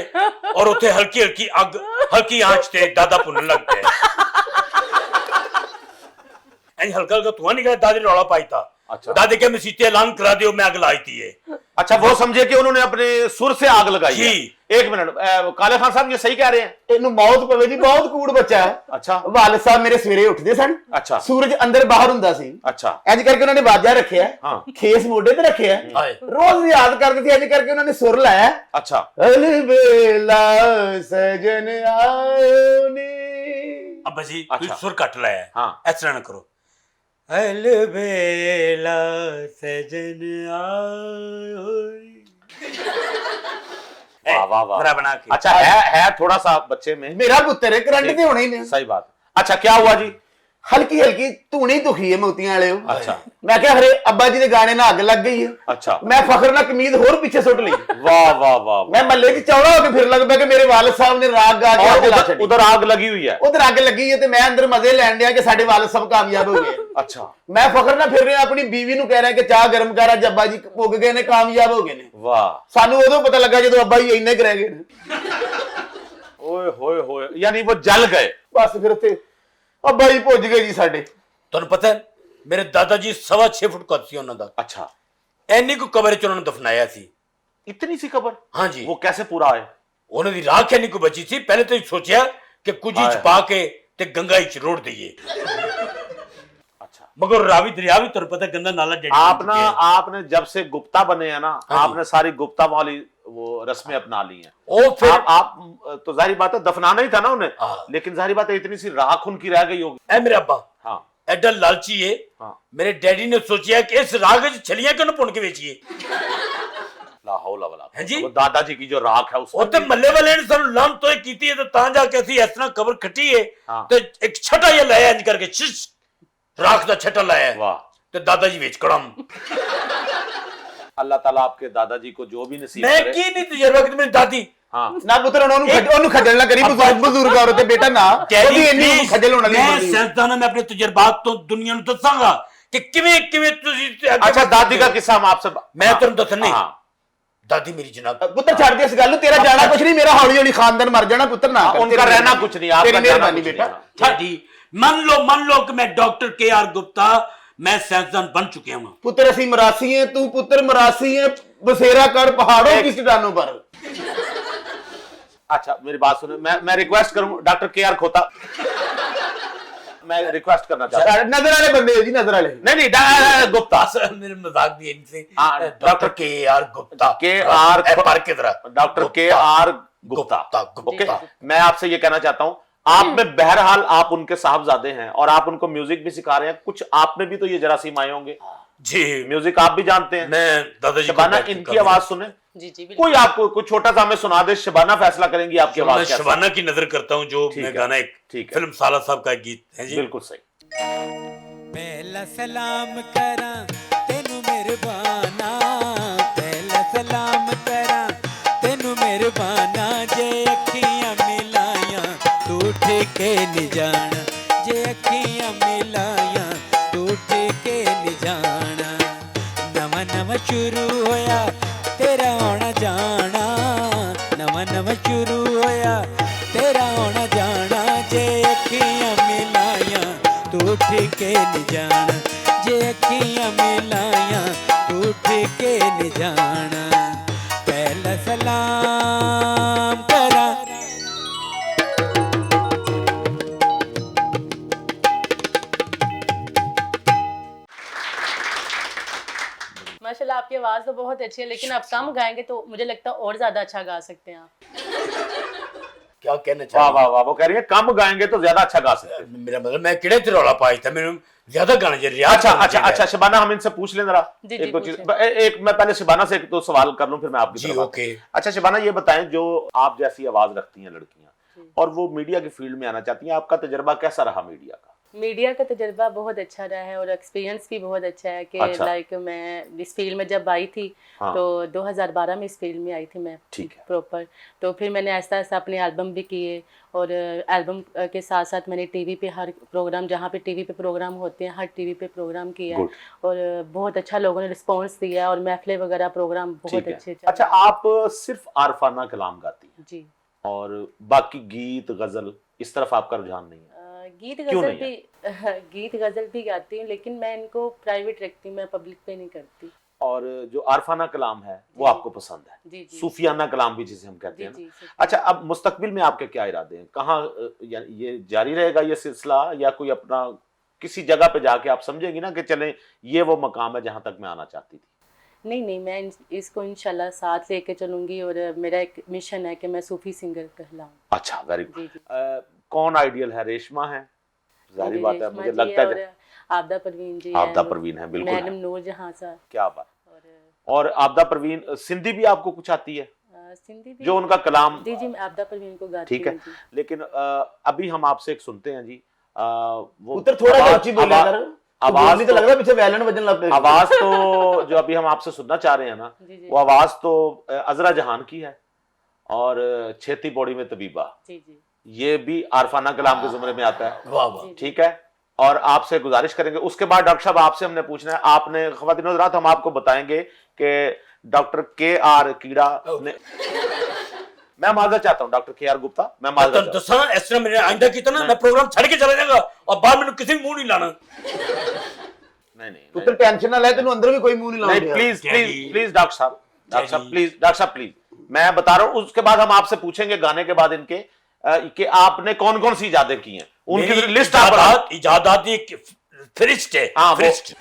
Speaker 4: और उथे हल्की हल्की अग, हल्की आंच ते दादा भुनन लग गए। हल्का हल्का धुआं निकला, दादी ने रौला पाई था।
Speaker 1: अच्छा।
Speaker 4: दादी के मसीते ऐलान करा दियो, मैं आग लाई थी है।
Speaker 1: अच्छा, वो समझे कि उन्होंने अपने सुर से आग लगाई है।
Speaker 4: जी।
Speaker 1: एक मिनट, काले खान साहब ये सही कह रहे हैं?
Speaker 3: ਇਹਨੂੰ ਮੌਤ ਪਵੇ ਜੀ, ਬਹੁਤ ਕੂੜ ਬੱਚਾ ਹੈ।
Speaker 1: अच्छा,
Speaker 3: ਵਾਲਿਦ ਸਾਹਿਬ ਮੇਰੇ ਸਵੇਰੇ ਉੱਠਦੇ ਸਨ,
Speaker 1: अच्छा,
Speaker 3: ਸੂਰਜ ਅੰਦਰ ਬਾਹਰ ਹੁੰਦਾ ਸੀ,
Speaker 1: अच्छा,
Speaker 3: ਇੰਜ ਕਰਕੇ ਉਹਨਾਂ ਨੇ ਬਾਜਾ ਰੱਖਿਆ,
Speaker 1: हाँ,
Speaker 3: ਖੇਸ ਮੋਢੇ ਤੇ ਰੱਖਿਆ,
Speaker 4: हाय।
Speaker 3: ਰੋਜ਼ ਯਾਦ ਕਰਦੇ ਸੀ, ਇੰਜ ਕਰਕੇ ਉਹਨਾਂ ਨੇ ਸੁਰ ਲਾਇਆ,
Speaker 1: अच्छा।
Speaker 3: अलबेला सजन आयो नी।
Speaker 4: अब्बा जी
Speaker 1: अच्छा।
Speaker 4: तू सुर कट लाया है,
Speaker 1: हाँ।
Speaker 4: इस तरह ना करो। अलबेला सजन आयो।
Speaker 1: वाह वाह वाह।
Speaker 4: मेरा बना के।
Speaker 1: अच्छा, है थोड़ा सा बच्चे में।
Speaker 3: मेरा पुत्र है, करंट ते होना ही नहीं।
Speaker 1: सही बात। अच्छा, क्या हुआ जी?
Speaker 3: हल्की हल्की धूनी दुखी है मोतियां वाले।
Speaker 1: अच्छा,
Speaker 3: मैं क्या हरे अब्बा जी के गाने ना अग लग गई है।
Speaker 1: अच्छा,
Speaker 3: मैं फखर ना कमीज होर पीछे सुट ली।
Speaker 1: वाह वाह वाह।
Speaker 3: मैं मल्ले च चौड़ा होकर फिर लग पिया कि मेरे वालिद साहब ने राग गा के
Speaker 1: और
Speaker 3: अग ला
Speaker 1: उधर,
Speaker 3: छड़ी।
Speaker 1: उधर आग लगी हुई है।
Speaker 3: उधर अग लगी है, तो मैं अंदर मजे लैन दिया कि साडे वालिद साहब कामयाब हो गए।
Speaker 1: अच्छा,
Speaker 3: मैं फखर ना फिर रहा, अपनी बीवी नु कह रहा कि चाह गर्म कर, अज अब्बा जी पुग गए ने, कामयाब हो गए ने।
Speaker 1: वाह।
Speaker 3: सानू उदों पता लगा जदों अब्बा जी इन्ने क रह गए ने।
Speaker 1: ओए होए होए, यानी वो जल गए।
Speaker 3: बस फिर उत्थे अब्बा जी पुज गए जी साडे।
Speaker 4: ਤੁਹਾਨੂੰ ਪਤਾ ਹੈ ਮੇਰੇ ਦਾਦਾ ਜੀ 6.5 ਫੁੱਟ ਕੱਦ ਸੀ ਉਹਨਾਂ ਦਾ,
Speaker 1: अच्छा,
Speaker 4: ਐਨੀ ਕੋ ਕਬਰ ਚ ਉਹਨਾਂ ਨੂੰ ਦਫਨਾਇਆ ਸੀ।
Speaker 1: इतनी सी खबर?
Speaker 4: हाँ जी।
Speaker 1: वो कैसे पूरा आए?
Speaker 4: ਉਹਨਾਂ ਦੀ ਰਾਖ ਐਨੀ ਕੋ ਬਚੀ ਸੀ, ਪਹਿਲੇ ਤਾਂ ਸੋਚਿਆ ਕਿ ਕੁਜੀ ਚ ਪਾ ਕੇ ਤੇ ਗੰਗਾ ਵਿੱਚ ਰੋੜ ਦਈਏ,
Speaker 1: अच्छा,
Speaker 4: मगर रावी दरिया भी तुम पता गंदा नाला डेढ़
Speaker 1: आपना आपने जब से गुप्ता बने हैं ना,
Speaker 4: हाँ जी।
Speaker 1: आपने सारी गुप्ता वाली वो रस्में अपना ली हैं।
Speaker 4: ओ फिर
Speaker 1: आप तो जाहिर बात है दफनाना ही था ना उन्हें,
Speaker 4: हाँ।
Speaker 1: लेकिन जाहिर बात है इतनी सी राख उनकी रह गई होगी।
Speaker 4: ए मेरे अब्बा
Speaker 1: हाँ,
Speaker 4: एडा लालची है,
Speaker 1: हाँ।
Speaker 4: मेरे डैडी ने सोचा कि इस राग च छलियां क्यों पुन के बेचिए।
Speaker 1: ला हौला वला
Speaker 4: हैं जी?
Speaker 1: वो दादाजी की जो राख है
Speaker 4: और ते मल्ले वाले ने सानू लाम तो कीती है, तो तां जाके असि इस तरह कबर खट्टी है,
Speaker 1: हाँ।
Speaker 4: ते एक छटा ये लाया इंज करके छिश राख दा छटा लाया,
Speaker 1: वाह।
Speaker 4: ते दादाजी बेच कड़म।
Speaker 1: अल्लाह ताला आपके दादाजी को जो भी नसीब
Speaker 4: मैं
Speaker 1: करे।
Speaker 4: की नहीं तजर्बा कि मेरी दादी
Speaker 1: हाँ,
Speaker 3: ना पुत्र ਉਹਨੂੰ ਖੱਜਲ ਨਾ ਕਰੀ, ਬਜ਼ੁਰਗ ਔਰਤ ਤੇ ਬੇਟਾ ਨਾ
Speaker 4: डैडी
Speaker 3: ਇੰਨੀ
Speaker 4: प्लीज,
Speaker 3: ਖੱਜਲ ਹੋਣ ਵਾਲੀ
Speaker 4: मैं
Speaker 3: ਨਹੀਂ।
Speaker 4: साइंसदान मैं अपने तजर्बात तो दुनिया ਨੂੰ ਦੱਸਾਂਗਾ कि किवें किवें ਤੁਸੀਂ
Speaker 1: अच्छा, दादी का किस्सा हम आपसे
Speaker 4: मैं
Speaker 1: हाँ,
Speaker 4: तुम दसन नहीं,
Speaker 1: हाँ,
Speaker 4: दादी मेरी जनाब
Speaker 3: ਪੁੱਤਰ ਛੱਡ ਦੇ ਇਸ ਗੱਲ ਨੂੰ, ਤੇਰਾ ਜਾਣਾ ਕੁਛ ਨਹੀਂ, ਮੇਰਾ ਹੌਲੀ ਹੌਲੀ ਖਾਨਦਾਨ ਮਰ ਜਾਣਾ ਪੁੱਤਰ ਨਾ ਕਰ।
Speaker 1: उनका रहना कुछ नहीं, आपका
Speaker 3: तेरी
Speaker 1: जाना
Speaker 3: मेहरबानी
Speaker 1: कुछ नहीं,
Speaker 3: बेटा।
Speaker 1: हाँ।
Speaker 4: डैडी मान लो कि मैं डॉक्टर के.आर. गुप्ता, मैं साइंसदान बन चुके हूं।
Speaker 3: पुत्र ਅਸੀਂ ਮਰਾਸੀ ਹੈ, ਤੂੰ ਪੁੱਤਰ ਮਰਾਸੀ ਹੈ, बसेरा कर पहाड़ों की चट्टानों पर।
Speaker 1: अच्छा, मेरी बात सुनो, मैं रिक्वेस्ट करूं डॉक्टर के.आर. खोता, मैं रिक्वेस्ट करना चाहता हूं।
Speaker 3: नजर वाले बंदे हो जी, नजर वाले
Speaker 1: नहीं गुप्ता,
Speaker 4: मेरे मजाक भी इनसे।
Speaker 1: हाँ,
Speaker 4: डॉक्टर के.आर. गुप्ता,
Speaker 1: के.आर.
Speaker 4: पर की तरह
Speaker 1: डॉक्टर के.आर. गुप्ता। ओके, मैं आपसे ये कहना चाहता हूं, आप में बहरहाल आप उनके साहबजादे हैं और आप उनको म्यूजिक भी सिखा रहे हैं, कुछ आप में भी तो ये जरासीम आए होंगे
Speaker 4: जी।
Speaker 1: म्यूजिक आप भी जानते हैं।
Speaker 4: मैं दादाजी को
Speaker 1: शबाना,
Speaker 4: बैठ के
Speaker 1: इनकी
Speaker 4: करूंगा।
Speaker 1: आवाज सुने,
Speaker 2: जी जी बिल्कुल।
Speaker 1: कोई आपको कुछ छोटा सा हमें सुना दे, शबाना फैसला करेंगी आपकी
Speaker 4: मैं
Speaker 1: आवाज कैसी है।
Speaker 4: शबाना की नजर करता हूं, जो
Speaker 1: ठीक
Speaker 4: मैं
Speaker 1: है,
Speaker 4: गाना एक
Speaker 1: ठीक है।
Speaker 4: फिल्म साला साहब का गीत है जी।
Speaker 1: बिल्कुल सही।
Speaker 5: पहले
Speaker 6: पहला सलाम करा तेनू मेहरबाना, पहला सलाम करा तेनू मेहरबाना, जे अखियां मिलाया तू ठेके नहीं जाना, जे अखियां मिलाया तू ठेके नहीं जाना। नवा नवा शुरू होया तेरा आना जाना, नवा नवा शुरू होया तेरा आना जाना, जे अखियां मिलाया तू ठेके नहीं जाना, जे अखियां मिलाया तू ठेके नहीं जाना। पहला सलाम करा
Speaker 2: माशाल्लाह आपकी आवाज़ तो बहुत अच्छी है, लेकिन आप कम गाएंगे तो मुझे लगता है और ज़्यादा अच्छा गा सकते हैं आप।
Speaker 4: क्या कहना
Speaker 1: वाह
Speaker 4: चाहिए?
Speaker 1: वाह वाह, वो कह रही है कम गाएंगे तो ज्यादा अच्छा गा सकते हैं।
Speaker 4: मेरा मतलब मैं किड़े ते रौला पाई था, मैंने ज्यादा गाना चाहिए, रियाज
Speaker 1: अच्छा
Speaker 4: करना
Speaker 1: अच्छा
Speaker 4: चाहिए।
Speaker 1: अच्छा, शबाना हम इनसे पूछ लें जरा
Speaker 2: जी, जी,
Speaker 1: एक दो चीज।
Speaker 2: पूछें।
Speaker 1: एक मैं पहले शबाना से एक दो सवाल कर लूं, फिर मैं आपकी
Speaker 4: जी,
Speaker 1: तरफ आता हूं।
Speaker 4: ओके।
Speaker 1: अच्छा शबाना, ये बताएं, जो आप जैसी आवाज रखती हैं लड़कियां और वो मीडिया की फील्ड में आना चाहती हैं, आपका तजुर्बा कैसा रहा मीडिया का?
Speaker 2: मीडिया का तजुर्बा बहुत अच्छा रहा है और एक्सपीरियंस भी बहुत अच्छा है कि
Speaker 1: अच्छा।
Speaker 2: लाइक मैं इस फील्ड में जब आई थी
Speaker 1: हाँ।
Speaker 2: तो 2012 में इस फील्ड में आई थी मैं
Speaker 1: ठीक है।
Speaker 2: प्रॉपर। तो फिर मैंने ऐसा ऐसा अपने एल्बम भी किए और एल्बम के साथ साथ मैंने टीवी पे हर प्रोग्राम, जहाँ पे टीवी पे प्रोग्राम होते हैं, हर टीवी पे प्रोग्राम किया है
Speaker 1: Good.
Speaker 2: और बहुत अच्छा लोगों ने रिस्पॉन्स दिया और महफिलें वगैरह प्रोग्राम बहुत
Speaker 1: ठीक
Speaker 2: अच्छे
Speaker 1: है।
Speaker 2: चले।
Speaker 1: अच्छा, आप सिर्फ आरफाना कलाम गाती हैं
Speaker 2: जी।
Speaker 1: और बाकी गीत गजल इस तरफ आपका रुझान नहीं है?
Speaker 2: गीत
Speaker 1: क्यों
Speaker 2: गजल
Speaker 1: नहीं
Speaker 2: भी गीत गजल भी गाती हूँ, लेकिन मैं इनको प्राइवेट रखती हूँ, मैं पब्लिक पे नहीं करती।
Speaker 1: और जो आरफाना कलाम है वो
Speaker 2: जी।
Speaker 1: आपको पसंद है?
Speaker 2: जी जी
Speaker 1: सूफियाना कलाम भी जिसे हम कहते
Speaker 2: जी
Speaker 1: हैं ना।
Speaker 2: जी जी।
Speaker 1: अच्छा, अब मुस्तकबिल में आपके क्या इरादे हैं? कहाँ ये जारी रहेगा ये सिलसिला, या कोई अपना किसी जगह पे जाके आप समझेंगी ना कि चले ये वो मकाम है जहां तक मैं आना चाहती थी?
Speaker 2: नहीं नहीं, मैं इसको इंशाल्लाह साथ लेके चलूंगी और मेरा एक मिशन है कि मैं सूफी सिंगर कहलाऊं।
Speaker 1: अच्छा, वेरी गुड।
Speaker 2: जी जी।
Speaker 1: कौन आइडियल है? रेशमा है, जाहिर
Speaker 2: जी,
Speaker 1: बात है,
Speaker 2: रेशमा
Speaker 1: मुझे
Speaker 2: जी
Speaker 1: लगता है
Speaker 2: और
Speaker 1: कि
Speaker 2: आबदा परवीन जी
Speaker 1: आबदा
Speaker 2: हैं,
Speaker 1: परवीन है, बिल्कुल
Speaker 2: मैडम
Speaker 1: है।
Speaker 2: नूर जहां सा
Speaker 1: क्या बात।
Speaker 2: और
Speaker 1: और आबदा परवीन सिंधी भी आपको कुछ आती है?
Speaker 2: सिंधी भी।
Speaker 1: जो उनका कलाम,
Speaker 2: जी जी, मैं आबदा परवीन को गाती
Speaker 1: ठीक है।
Speaker 2: हूँ जी।
Speaker 1: लेकिन अभी हम आपसे एक सुनते हैं जी, वो
Speaker 3: पुत्र थोड़ा
Speaker 1: आवाज-
Speaker 3: ऊंची बोलिया कर,
Speaker 1: आवाज
Speaker 3: तो लग रहा है पीछे वैलन बजने लग पे।
Speaker 1: आवाज तो जो अभी हम आपसे सुनना चाह रहे हैं ना,
Speaker 2: जी जी
Speaker 1: वो आवाज तो अजरा जहान की है और छेती बॉडी में तबीबा,
Speaker 2: जी जी
Speaker 1: ये भी आरफाना कलाम के जुमरे में आता है।
Speaker 4: वाह वाह।
Speaker 2: जी।
Speaker 1: ठीक है। और आपसे गुजारिश करेंगे, उसके बाद डॉक्टर साहब आपसे हमने पूछना है, आपने ख्वातीन हज़रात हम आपको बताएंगे कि डॉक्टर के.आर. कीड़ा ने, मैं माजरत चाहता हूं डॉक्टर के.आर. गुप्ता, मैं माजरत चाहता हूं।
Speaker 4: दसा इस तरह मैंने आइंदा किया ना, मैं प्रोग्राम छड़ के चला जाऊंगा और बाहर मैंने किसी मुंह नहीं लाना।
Speaker 1: नहीं नहीं
Speaker 3: पुत्र टेंशन ना ले, तेन अंदर भी कोई मुंह नहीं
Speaker 1: नहीं,
Speaker 3: लाऊंगा।
Speaker 1: प्लीज
Speaker 4: जय
Speaker 1: प्लीज
Speaker 4: जी।
Speaker 1: प्लीज डॉक्टर साहब, डॉक्टर साहब
Speaker 4: जी।
Speaker 1: प्लीज, डॉक्टर साहब प्लीज, मैं बता रहा हूं। उसके बाद हम आपसे पूछेंगे गाने के बाद इनके कि आपने कौन कौन सी इजादें की हैं, उनकी
Speaker 4: मेरी
Speaker 1: लिस्ट आप बना-
Speaker 4: इजादात एक फरिश्त है।
Speaker 1: हाँ,
Speaker 4: फरिश्त।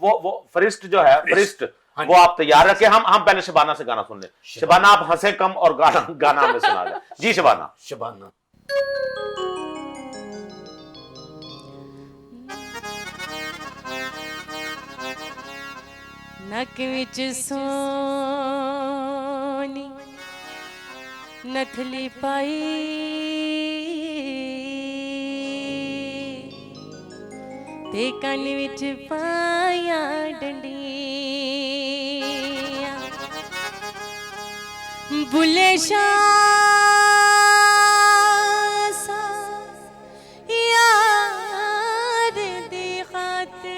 Speaker 1: वो फरिश्त जो है, फरिश्त
Speaker 4: हाँ
Speaker 1: वो आप तैयार रखें। हम पहले शबाना से गाना सुन लें। शबाना आप हंसे कम और गाना गाना हमें सुना दें। जी शबाना।
Speaker 4: शबाना।
Speaker 5: नक विच सोनी नथली पाई ते कन विच पाया डंडियां बुले शाह सा यार दी खातिर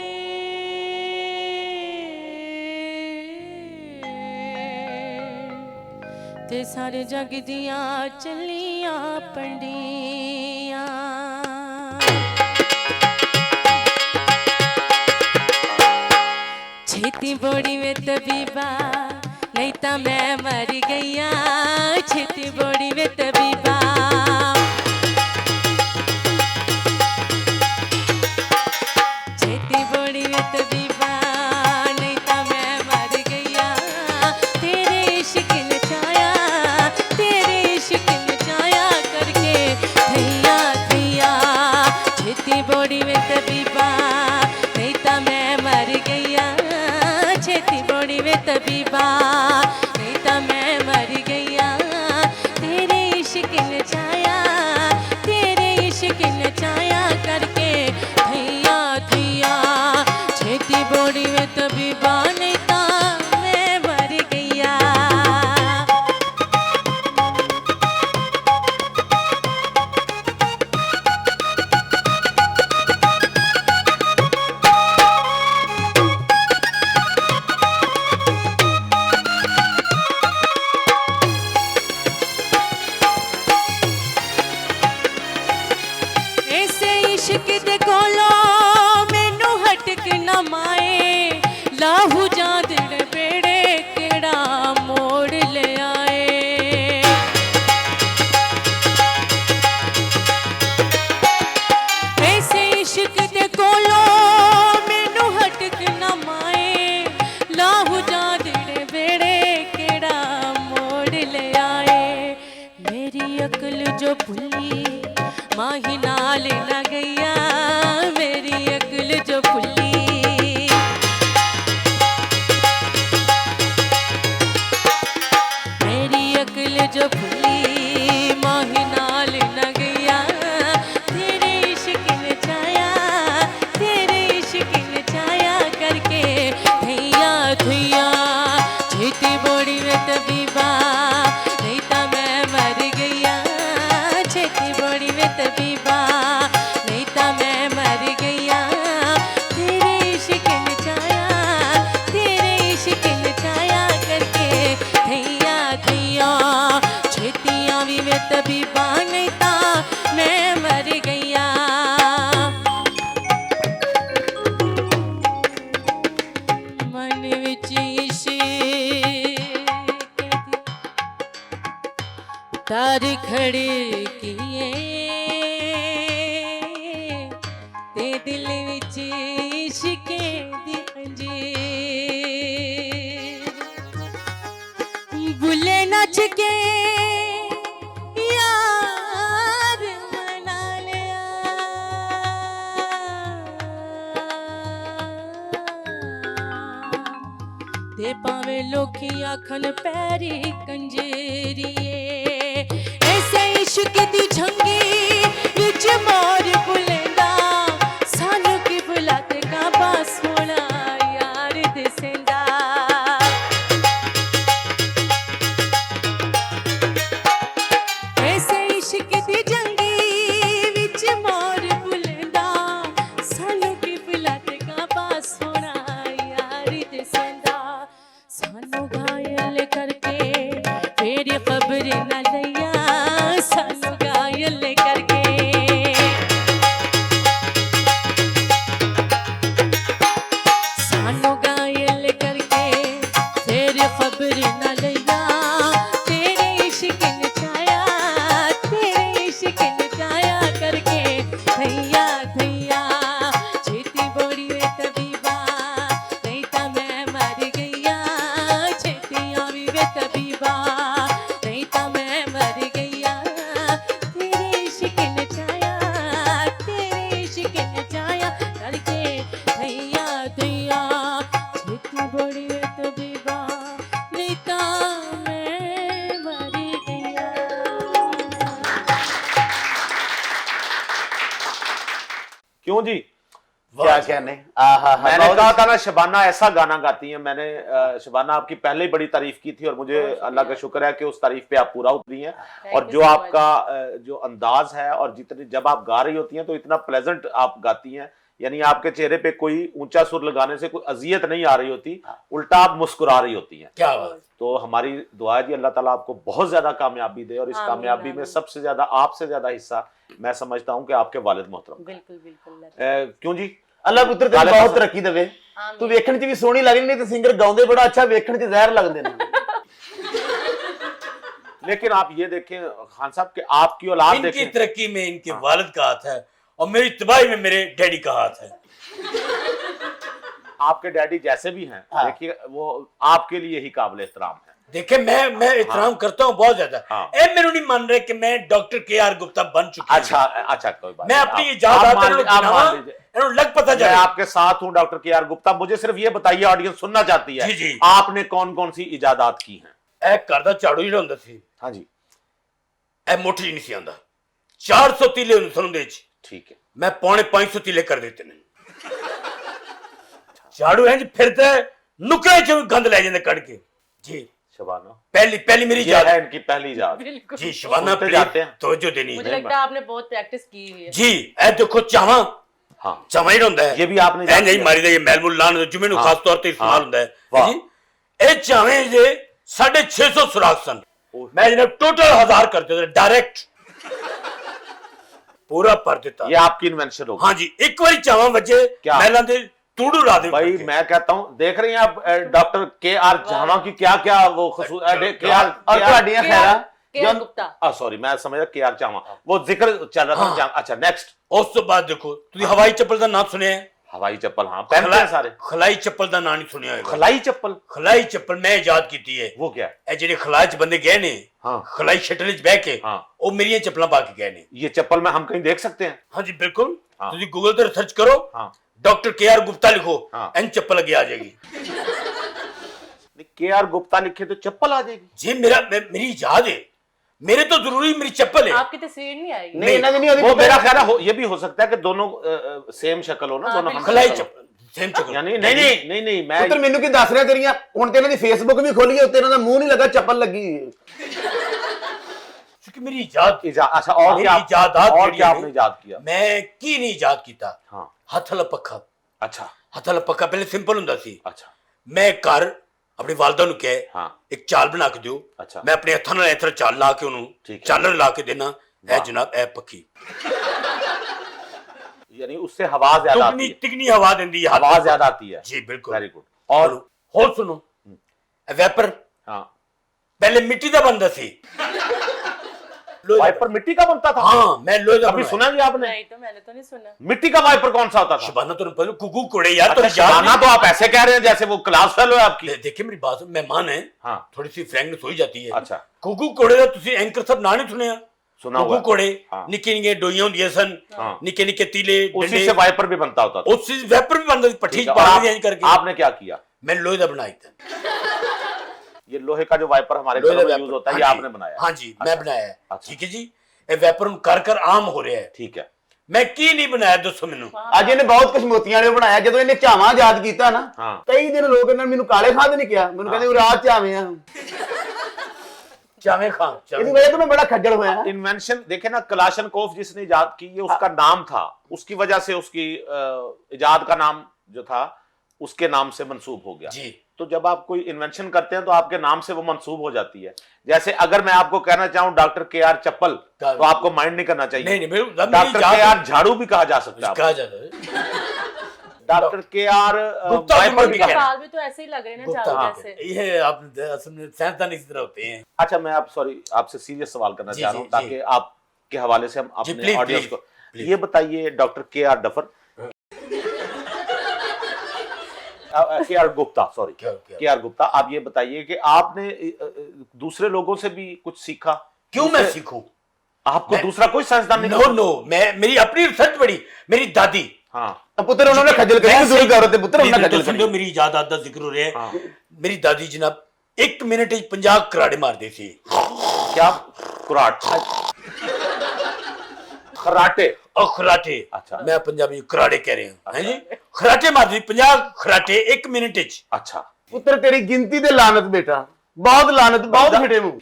Speaker 5: ते सारे जग दियां चलियां पंडियां छेती बोड़ी में तबीबा नहीं ता मैं मर गईया छेती बोड़ी में तबीबा छेती बोड़ी में तबीबा नहीं ता मैं मर गईया तेरे इश्क नचाया तेरे इश्क नचाया करके थैया थैया छेती बोड़ी में तबीबा नहीं ता मैं मर गईया छेती बोड़ी में तबीबा नहीं ता मैं मर गईया तेरे इश्क नचाया करके थैया थैया जो भुली माही नाल न गईया मेरी अकल जो भुली मेरी अकल जो भुली माही नाल न गईया तेरे इश्क ने छाया तेरे इश्क ने छाया करके थैया थैया छेती बोड़ी में तबीबा नहीं तो मैं मर गईया छेती बोड़ी में तबीबा नहीं तो मैं मर गईया तेरे इश्क ने छाया तेरे इश्क ने छाया करके थैया थैया छेतियां भी में तबीबा नहीं तो मैं मर गईया मन विच इश्क दी तार खड़े किए ते दिल विच इश्क दी अंजीर बुले नच के यार मना लिया ते पावे लोकी आखन पैरी कंजेरिए ऐसे इश्क दी झंगी विच मोर बुलेंदा सानू की बुलाते काबा सोना यार दिसेंदा ऐसे इश्क दी झंगी विच मोर बुलेंदा सानू की बुलाते काबा सोना यार दिसेंदा सानू घायल करके फिर खबर न लिया सानू घायल करके सानू घायल करके फिर खबर न लिया तेरे इश्क ने छाया तेरे इश्क ने छाया करके थैया थैया छेती बोड़ी में तबीबा नहीं तो मैं मर गईया छेतियां भी में तबीबा नहीं तो मैं मर गईया तेरे इश्क ने छाया तेरे इश्क ने छाया करके थैया थैया छेती बोड़ी में तबीबा नहीं तो मैं मर गईया
Speaker 1: क्यों जी?
Speaker 3: क्या कहने आहा
Speaker 1: मैंने कहा था ना शबाना ऐसा गाना गाती हैं। मैंने शबाना आपकी पहले ही बड़ी तारीफ की थी और मुझे अल्लाह का शुक्र है कि उस तारीफ पे आप पूरा उतरी हैं। और
Speaker 2: you
Speaker 1: जो
Speaker 2: so
Speaker 1: आपका जो अंदाज है और जितनी जब आप गा रही होती हैं तो इतना प्लेजेंट आप गाती हैं, यानी आपके चेहरे पे कोई ऊंचा सुर लगाने से कोई अजियत नहीं आ रही होती, उल्टा आप मुस्कुरा रही होती हैं।
Speaker 4: क्या बात।
Speaker 1: तो हमारी दुआ है जी अल्लाह ताला आपको बहुत ज्यादा कामयाबी दे और इस
Speaker 2: आमीन,
Speaker 1: कामयाबी में
Speaker 2: आमीन।
Speaker 1: सबसे ज्यादा आपसे ज्यादा हिस्सा मैं समझता हूं कि आपके वालिद मोहतरम का।
Speaker 2: बिल्कुल बिल्कुल
Speaker 1: क्यों जी?
Speaker 3: अल्लाह पुत्र तेरी
Speaker 1: गाले
Speaker 3: बहुत
Speaker 1: पसंद-
Speaker 3: तरक्की देवे तू ਵੇਖਣ ਚ ਵੀ ਸੋਹਣੀ ਲੱਗਦੀ ਨਹੀਂ ਤੇ ਸਿੰਗਰ ਗਾਉਂਦੇ ਬੜਾ ਅੱਛਾ ਵੇਖਣ ਚ ਜ਼ਹਿਰ ਲੱਗਦੇ ਨੇ
Speaker 1: लेकिन आप ये देखें खान साहब कि आपकी औलाद
Speaker 4: इनकी
Speaker 1: देखें,
Speaker 4: तरक्की में इनके वालिद का हाथ है और मेरी तबाही में मेरे डैडी का हाथ है।
Speaker 1: आपके डैडी जैसे भी हैं
Speaker 3: हाँ।
Speaker 1: देखिए वो आपके लिए ही काबिल एहतराम है।
Speaker 4: देखे मैं एहतराम करता हूँ बहुत ज्यादा।
Speaker 1: हाँ।
Speaker 4: ए मेनू नहीं मान रहे कि मैं डॉक्टर के.आर. गुप्ता बन चुका हूं।
Speaker 1: अच्छा अच्छा कोई बात
Speaker 4: मैं
Speaker 1: नहीं।
Speaker 4: अपनी
Speaker 1: आप
Speaker 4: इजाजत
Speaker 1: मान लीजिए, आप मान लीजिए।
Speaker 4: लग पता
Speaker 1: मैं
Speaker 4: जाए।
Speaker 1: आपके साथ हूं डॉक्टर के.आर. गुप्ता। मुझे सिर्फ ये बताइए, ऑडियंस सुनना चाहती है
Speaker 4: जी, जी।
Speaker 1: आपने कौन कौन सी इजादात की हैं?
Speaker 4: ए घर दा झाड़ू ਜਿਹੜਾ ਹੁੰਦਾ ਸੀ
Speaker 1: हाँ जी
Speaker 4: ए मोटी नहीं सी आंदा 400 तीले ਹੁੰਦੇ ਸਨ ਉਹਦੇ ਚ
Speaker 1: ठीक है।
Speaker 4: मैं 550 तीले कर देते ने झाड़ू इंज फिरदा है नुकरे च गंद ले जांदे कड़ के जी।
Speaker 1: शबाना
Speaker 4: पहली मेरी
Speaker 1: ये
Speaker 4: इजाजत
Speaker 1: है इनकी पहली इजाजत।
Speaker 2: बिल्कुल
Speaker 4: जी। शबाना
Speaker 1: सुनते जाते हैं।
Speaker 4: तवज्जो देनी
Speaker 2: मुझे
Speaker 4: है
Speaker 2: लगता है आपने बहुत प्रैक्टिस की हुई है।
Speaker 4: जी। ए देखो चावा
Speaker 1: हाँ
Speaker 4: चावा ही ਹੁੰਦਾ है
Speaker 1: ये भी आपने
Speaker 4: ए नहीं मारी दा ये मैलमुल लान जुमे ਨੂੰ
Speaker 1: हाँ।
Speaker 4: खास तौर ਤੇ इस्तेमाल
Speaker 1: हाँ।
Speaker 4: ਹੁੰਦਾ है
Speaker 1: वाह।
Speaker 4: जी। ए चावे जे 650 सुराख सन मैं जनाब टोटल 1000 कर देता डायरेक्ट पूरा भर देता।
Speaker 1: ये आपकी इन्वेंशन होगी।
Speaker 4: हाँ जी। एक बारी चावा वजे
Speaker 1: क्या?
Speaker 4: महलां दे तूड़ू ला दे
Speaker 1: भाई मैं कहता हूं, देख रही हैं आप डॉक्टर के.आर. झामा की क्या क्या वो के.आर.
Speaker 3: और ਤੁਹਾਡੀਆਂ ਖੈਰਾਂ
Speaker 2: के.आर. गुप्ता
Speaker 1: सॉरी मैं समझ रहा के.आर. झामा वो जिक्र चल रहा था। अच्छा नेक्स्ट
Speaker 4: उस तो बाद देखो तुझे हवाई चप्पल का नाम सुने
Speaker 1: हवाई चप्पल हाँ पहनते हैं सारे।
Speaker 4: खलाई चप्पल का नाम नहीं सुनिया होगा।
Speaker 1: खलाई चप्पल?
Speaker 4: खलाई चप्पल मैं इजाद की है।
Speaker 1: वो क्या है?
Speaker 4: ਇਹ ਜਿਹੜੇ ਖਲਾਈ ਚ ਬੰਦੇ ਗਏ ਨੇ
Speaker 1: हाँ
Speaker 4: ਖਲਾਈ ਸ਼ਟਲ ਚ ਬਹਿ ਕੇ
Speaker 1: हाँ
Speaker 4: ਉਹ ਮੇਰੀਆਂ ਚੱਪਲਾਂ ਪਾ ਕੇ ਗਏ ਨੇ।
Speaker 1: ये चप्पल में हम कहीं देख सकते हैं?
Speaker 4: ਹਾਂਜੀ ਬਿਲਕੁਲ
Speaker 1: हाँ।
Speaker 4: ਤੁਸੀਂ ਗੂਗਲ ਤੇ ਰਿਸਰਚ ਕਰੋ
Speaker 1: हाँ
Speaker 4: डॉक्टर के.आर. गुप्ता लिखो
Speaker 1: हाँ।
Speaker 4: एन चप्पल आगे आ जाएगी।
Speaker 1: के.आर. गुप्ता लिखे तो चप्पल आ जाएगी?
Speaker 4: जी मेरी याद है मेरे तो जरूरी मेरी चप्पल है।
Speaker 2: आपकी तस्वीर नहीं आएगी।
Speaker 3: नहीं ਇਹਨਾਂ ਦੀ ਨਹੀਂ
Speaker 1: वो
Speaker 3: ਉਹਦੀ
Speaker 1: मेरा ख्याल है ये भी हो सकता है कि दोनों सेम शक्ल हो ना,
Speaker 2: हाँ,
Speaker 1: दोनों हम
Speaker 4: खलाई
Speaker 1: शक्ल हो।
Speaker 4: चप्पल सेम चप्पल
Speaker 1: यानी नहीं मैं
Speaker 3: ਪੁੱਤਰ ਮੈਨੂੰ ਕੀ ਦੱਸ ਰਿਹਾ ਤੇਰੀਆਂ ਹੁਣ ਤੇ ਇਹਨਾਂ ਦੀ ਫੇਸਬੁੱਕ ਵੀ ਖੋਲੀ ਉੱਤੇ ਇਹਨਾਂ ਦਾ ਮੂੰਹ ਨਹੀਂ ਲੱਗਾ ਚੱਪਲ ਲੱਗੀ।
Speaker 4: क्योंकि मेरी याद
Speaker 1: अच्छा और
Speaker 4: मेरी
Speaker 1: क्या
Speaker 4: इजादात
Speaker 1: और
Speaker 4: ਜਿਹੜੀ
Speaker 1: क्या
Speaker 4: ਨੇ,
Speaker 1: आपने याद किया?
Speaker 4: मैं की नहीं याद किया।
Speaker 1: हाँ
Speaker 4: हथ वाला पक्खा
Speaker 1: अच्छा
Speaker 4: हथ वाला पक्खा पहले सिंपल ਹੁੰਦਾ ਸੀ।
Speaker 1: अच्छा
Speaker 4: मैं घर अपनी वालदा ਨੂੰ ਕਹੇ
Speaker 1: हाँ
Speaker 4: एक चाल बना के दियो
Speaker 1: अच्छा
Speaker 4: मैं अपने हत्थां ਨਾਲ ਇਸ ਤਰ੍ਹਾਂ ਚਾਲ ਲਾ ਕੇ ਉਹਨੂੰ
Speaker 1: ठीक है।
Speaker 4: ਚਾਲਰ ਲਾ ਕੇ ਦੇਣਾ ਇਹ
Speaker 1: वाह।
Speaker 4: जनाब ਇਹ ਪੱਖੀ
Speaker 1: यानी उससे हवा ज्यादा आती
Speaker 4: तिगनी
Speaker 1: है,
Speaker 4: तिगनी हवा देंदी है
Speaker 1: हवा ज्यादा आती है।
Speaker 4: जी बिल्कुल।
Speaker 1: Very good. और
Speaker 4: सुनो वैपर
Speaker 1: हाँ
Speaker 4: पहले मिट्टी का बनता सी। लोहे दा-
Speaker 1: वाइपर मिट्टी का बनता था?
Speaker 4: हाँ मैं लोहे का
Speaker 1: अभी
Speaker 4: बनाया।
Speaker 1: सुना जी आपने?
Speaker 2: नहीं तो मैंने तो नहीं सुना।
Speaker 1: मिट्टी का वाइपर कौन सा होता था?
Speaker 4: शबाना तो पहले कुकू कोड़े यार तो
Speaker 1: अच्छा शबाना तो आप ऐसे कह रहे हैं जैसे वो क्लास फेलो है आपकी।
Speaker 4: देखिए मेरी बात मेहमान है
Speaker 1: हाँ
Speaker 4: थोड़ी सी फ्रैंकनेस हो ही जाती है।
Speaker 1: अच्छा
Speaker 4: कुकू कोड़े का तुसी एंकर सब ना नहीं सुने
Speaker 1: सुना
Speaker 4: कुकू
Speaker 1: हुआ
Speaker 4: कोड़े
Speaker 1: हाँ।
Speaker 4: निक्के निक्के डोइयां होंदियां सन
Speaker 1: हाँ।
Speaker 4: निक्के निक्के तीले
Speaker 1: उसी
Speaker 4: डंडे
Speaker 1: से वाइपर भी बनता होता था।
Speaker 4: उससे वैपर भी बनता पट्टी
Speaker 1: ठीक है, और
Speaker 4: पा
Speaker 1: आप-
Speaker 4: दी करके
Speaker 1: आपने क्या किया?
Speaker 4: मैं लोहे का बनाया था।
Speaker 1: ये लोहे का जो वाइपर हमारे
Speaker 4: लोहे
Speaker 1: घरों
Speaker 4: का
Speaker 1: में
Speaker 4: वैपर।
Speaker 1: यूज होता है
Speaker 4: हाँ
Speaker 1: ये
Speaker 4: जी,
Speaker 1: आपने बनाया?
Speaker 4: हाँ जी मैं
Speaker 1: अच्छा।
Speaker 4: बनाया है।
Speaker 1: अच्छा।
Speaker 4: ठीक है जी ये वैपर कर आम हो रहा है।
Speaker 1: ठीक है
Speaker 4: मैं की नहीं बनाया दसो मैनू।
Speaker 3: ਅੱਜ ਇਹਨੇ ਬਹੁਤ ਕੁਝ ਮੋਤੀਆਂ ਵਾਲੇ ਬਣਾਇਆ ਜਦੋਂ ਇਹਨੇ ਝਾਵਾਂ ਯਾਦ ਕੀਤਾ ਨਾ
Speaker 1: हाँ
Speaker 3: ਕਈ ਦਿਨ ਲੋਕ ਇਹਨਾਂ ਨੇ ਮੈਨੂੰ ਕਾਲੇ ਖਾਦ ਨਹੀਂ ਕਿਹਾ ਮੈਨੂੰ ਕਹਿੰਦੇ ਉਹ ਰਾਤ ਝਾਵੇਂ ਆ
Speaker 4: चावे खां
Speaker 3: ਇਹਦੀ ਵਜ੍ਹਾ ਤੋਂ ਮੈਂ ਬੜਾ ਖੱਜਲ ਹੋਇਆ।
Speaker 1: इन्वेंशन देखे ना कलाशनकोव जिसने इजाद की ये उसका नाम था, उसकी वजह से उसकी इजाद का नाम जो था उसके नाम से मंसूब हो गया।
Speaker 4: जी
Speaker 1: तो जब आप कोई इन्वेंशन करते हैं तो आपके नाम से वो मंसूब हो जाती है। जैसे अगर मैं आपको कहना चाहूं डॉक्टर के.आर. चप्पल तो आपको माइंड नहीं करना चाहिए।
Speaker 4: नहीं नहीं
Speaker 1: डॉक्टर के.आर. झाड़ू भी कहा जा सकता है।
Speaker 4: कहा जाता है
Speaker 1: डॉक्टर के.आर.
Speaker 4: गुप्ता
Speaker 1: वाइपर भी
Speaker 4: गुप्ता
Speaker 1: कहना।
Speaker 2: बाल भी तो ऐसे ही लग रहे हैं ना
Speaker 4: गुप्ता
Speaker 2: चारों
Speaker 4: हाँ,
Speaker 2: जैसे।
Speaker 4: ये आप असल में साइंसदान इस तरह होते हैं।
Speaker 1: अच्छा मैं आप सॉरी आपसे सीरियस सवाल करना
Speaker 4: जी,
Speaker 1: चाह रहा
Speaker 4: जी,
Speaker 1: हूं ताकि आपके हवाले से हम
Speaker 4: जी,
Speaker 1: अपने
Speaker 4: प्लीज,
Speaker 1: ऑडियंस
Speaker 4: प्लीज,
Speaker 1: को
Speaker 4: प्लीज।
Speaker 1: ये बताइए doctor KR. Duffer KR. Gupta sorry
Speaker 4: क्या
Speaker 1: के.आर. गुप्ता आप ये बताइए कि आपने दूसरे लोगों से भी कुछ सीखा?
Speaker 4: क्यों मैं सीखूं?
Speaker 1: आपको
Speaker 4: मैं-
Speaker 1: दूसरा कोई साइंसदान नहीं?
Speaker 4: नो नो मैं मेरी अपनी रिसर्च पढ़ी मेरी दादी
Speaker 1: हाँ
Speaker 3: ਪੁੱਤਰ ਉਹਨਾਂ ਨੇ ਖੱਜਲ ਕਰੀ ਜ਼ਰੂਰ ਕਰੋ ਤੇ ਪੁੱਤਰ ਉਹਨਾਂ ਨੇ ਖੱਜਲ
Speaker 4: सुन
Speaker 3: ਕਰੀ।
Speaker 4: मेरी इजादात का जिक्र हो रहा है।
Speaker 1: हाँ
Speaker 4: मेरी दादी जनाब 1 मिनट 50 कराड़े मारती थी।
Speaker 1: क्या कुराट खराटे?
Speaker 4: और खराटे
Speaker 1: अच्छा
Speaker 4: मैं पंजाबी कराड़े कह रहे हैं हैं जी खराटे मारती 50 खराटे 1 मिनट च।
Speaker 1: अच्छा
Speaker 3: ਪੁੱਤਰ ਤੇਰੀ ਗਿਣਤੀ ਤੇ ਲਾਨਤ ਬੇਟਾ ਬਹੁਤ ਲਾਨਤ ਬਹੁਤ ਫਿਟੇ ਮੂੰਹ।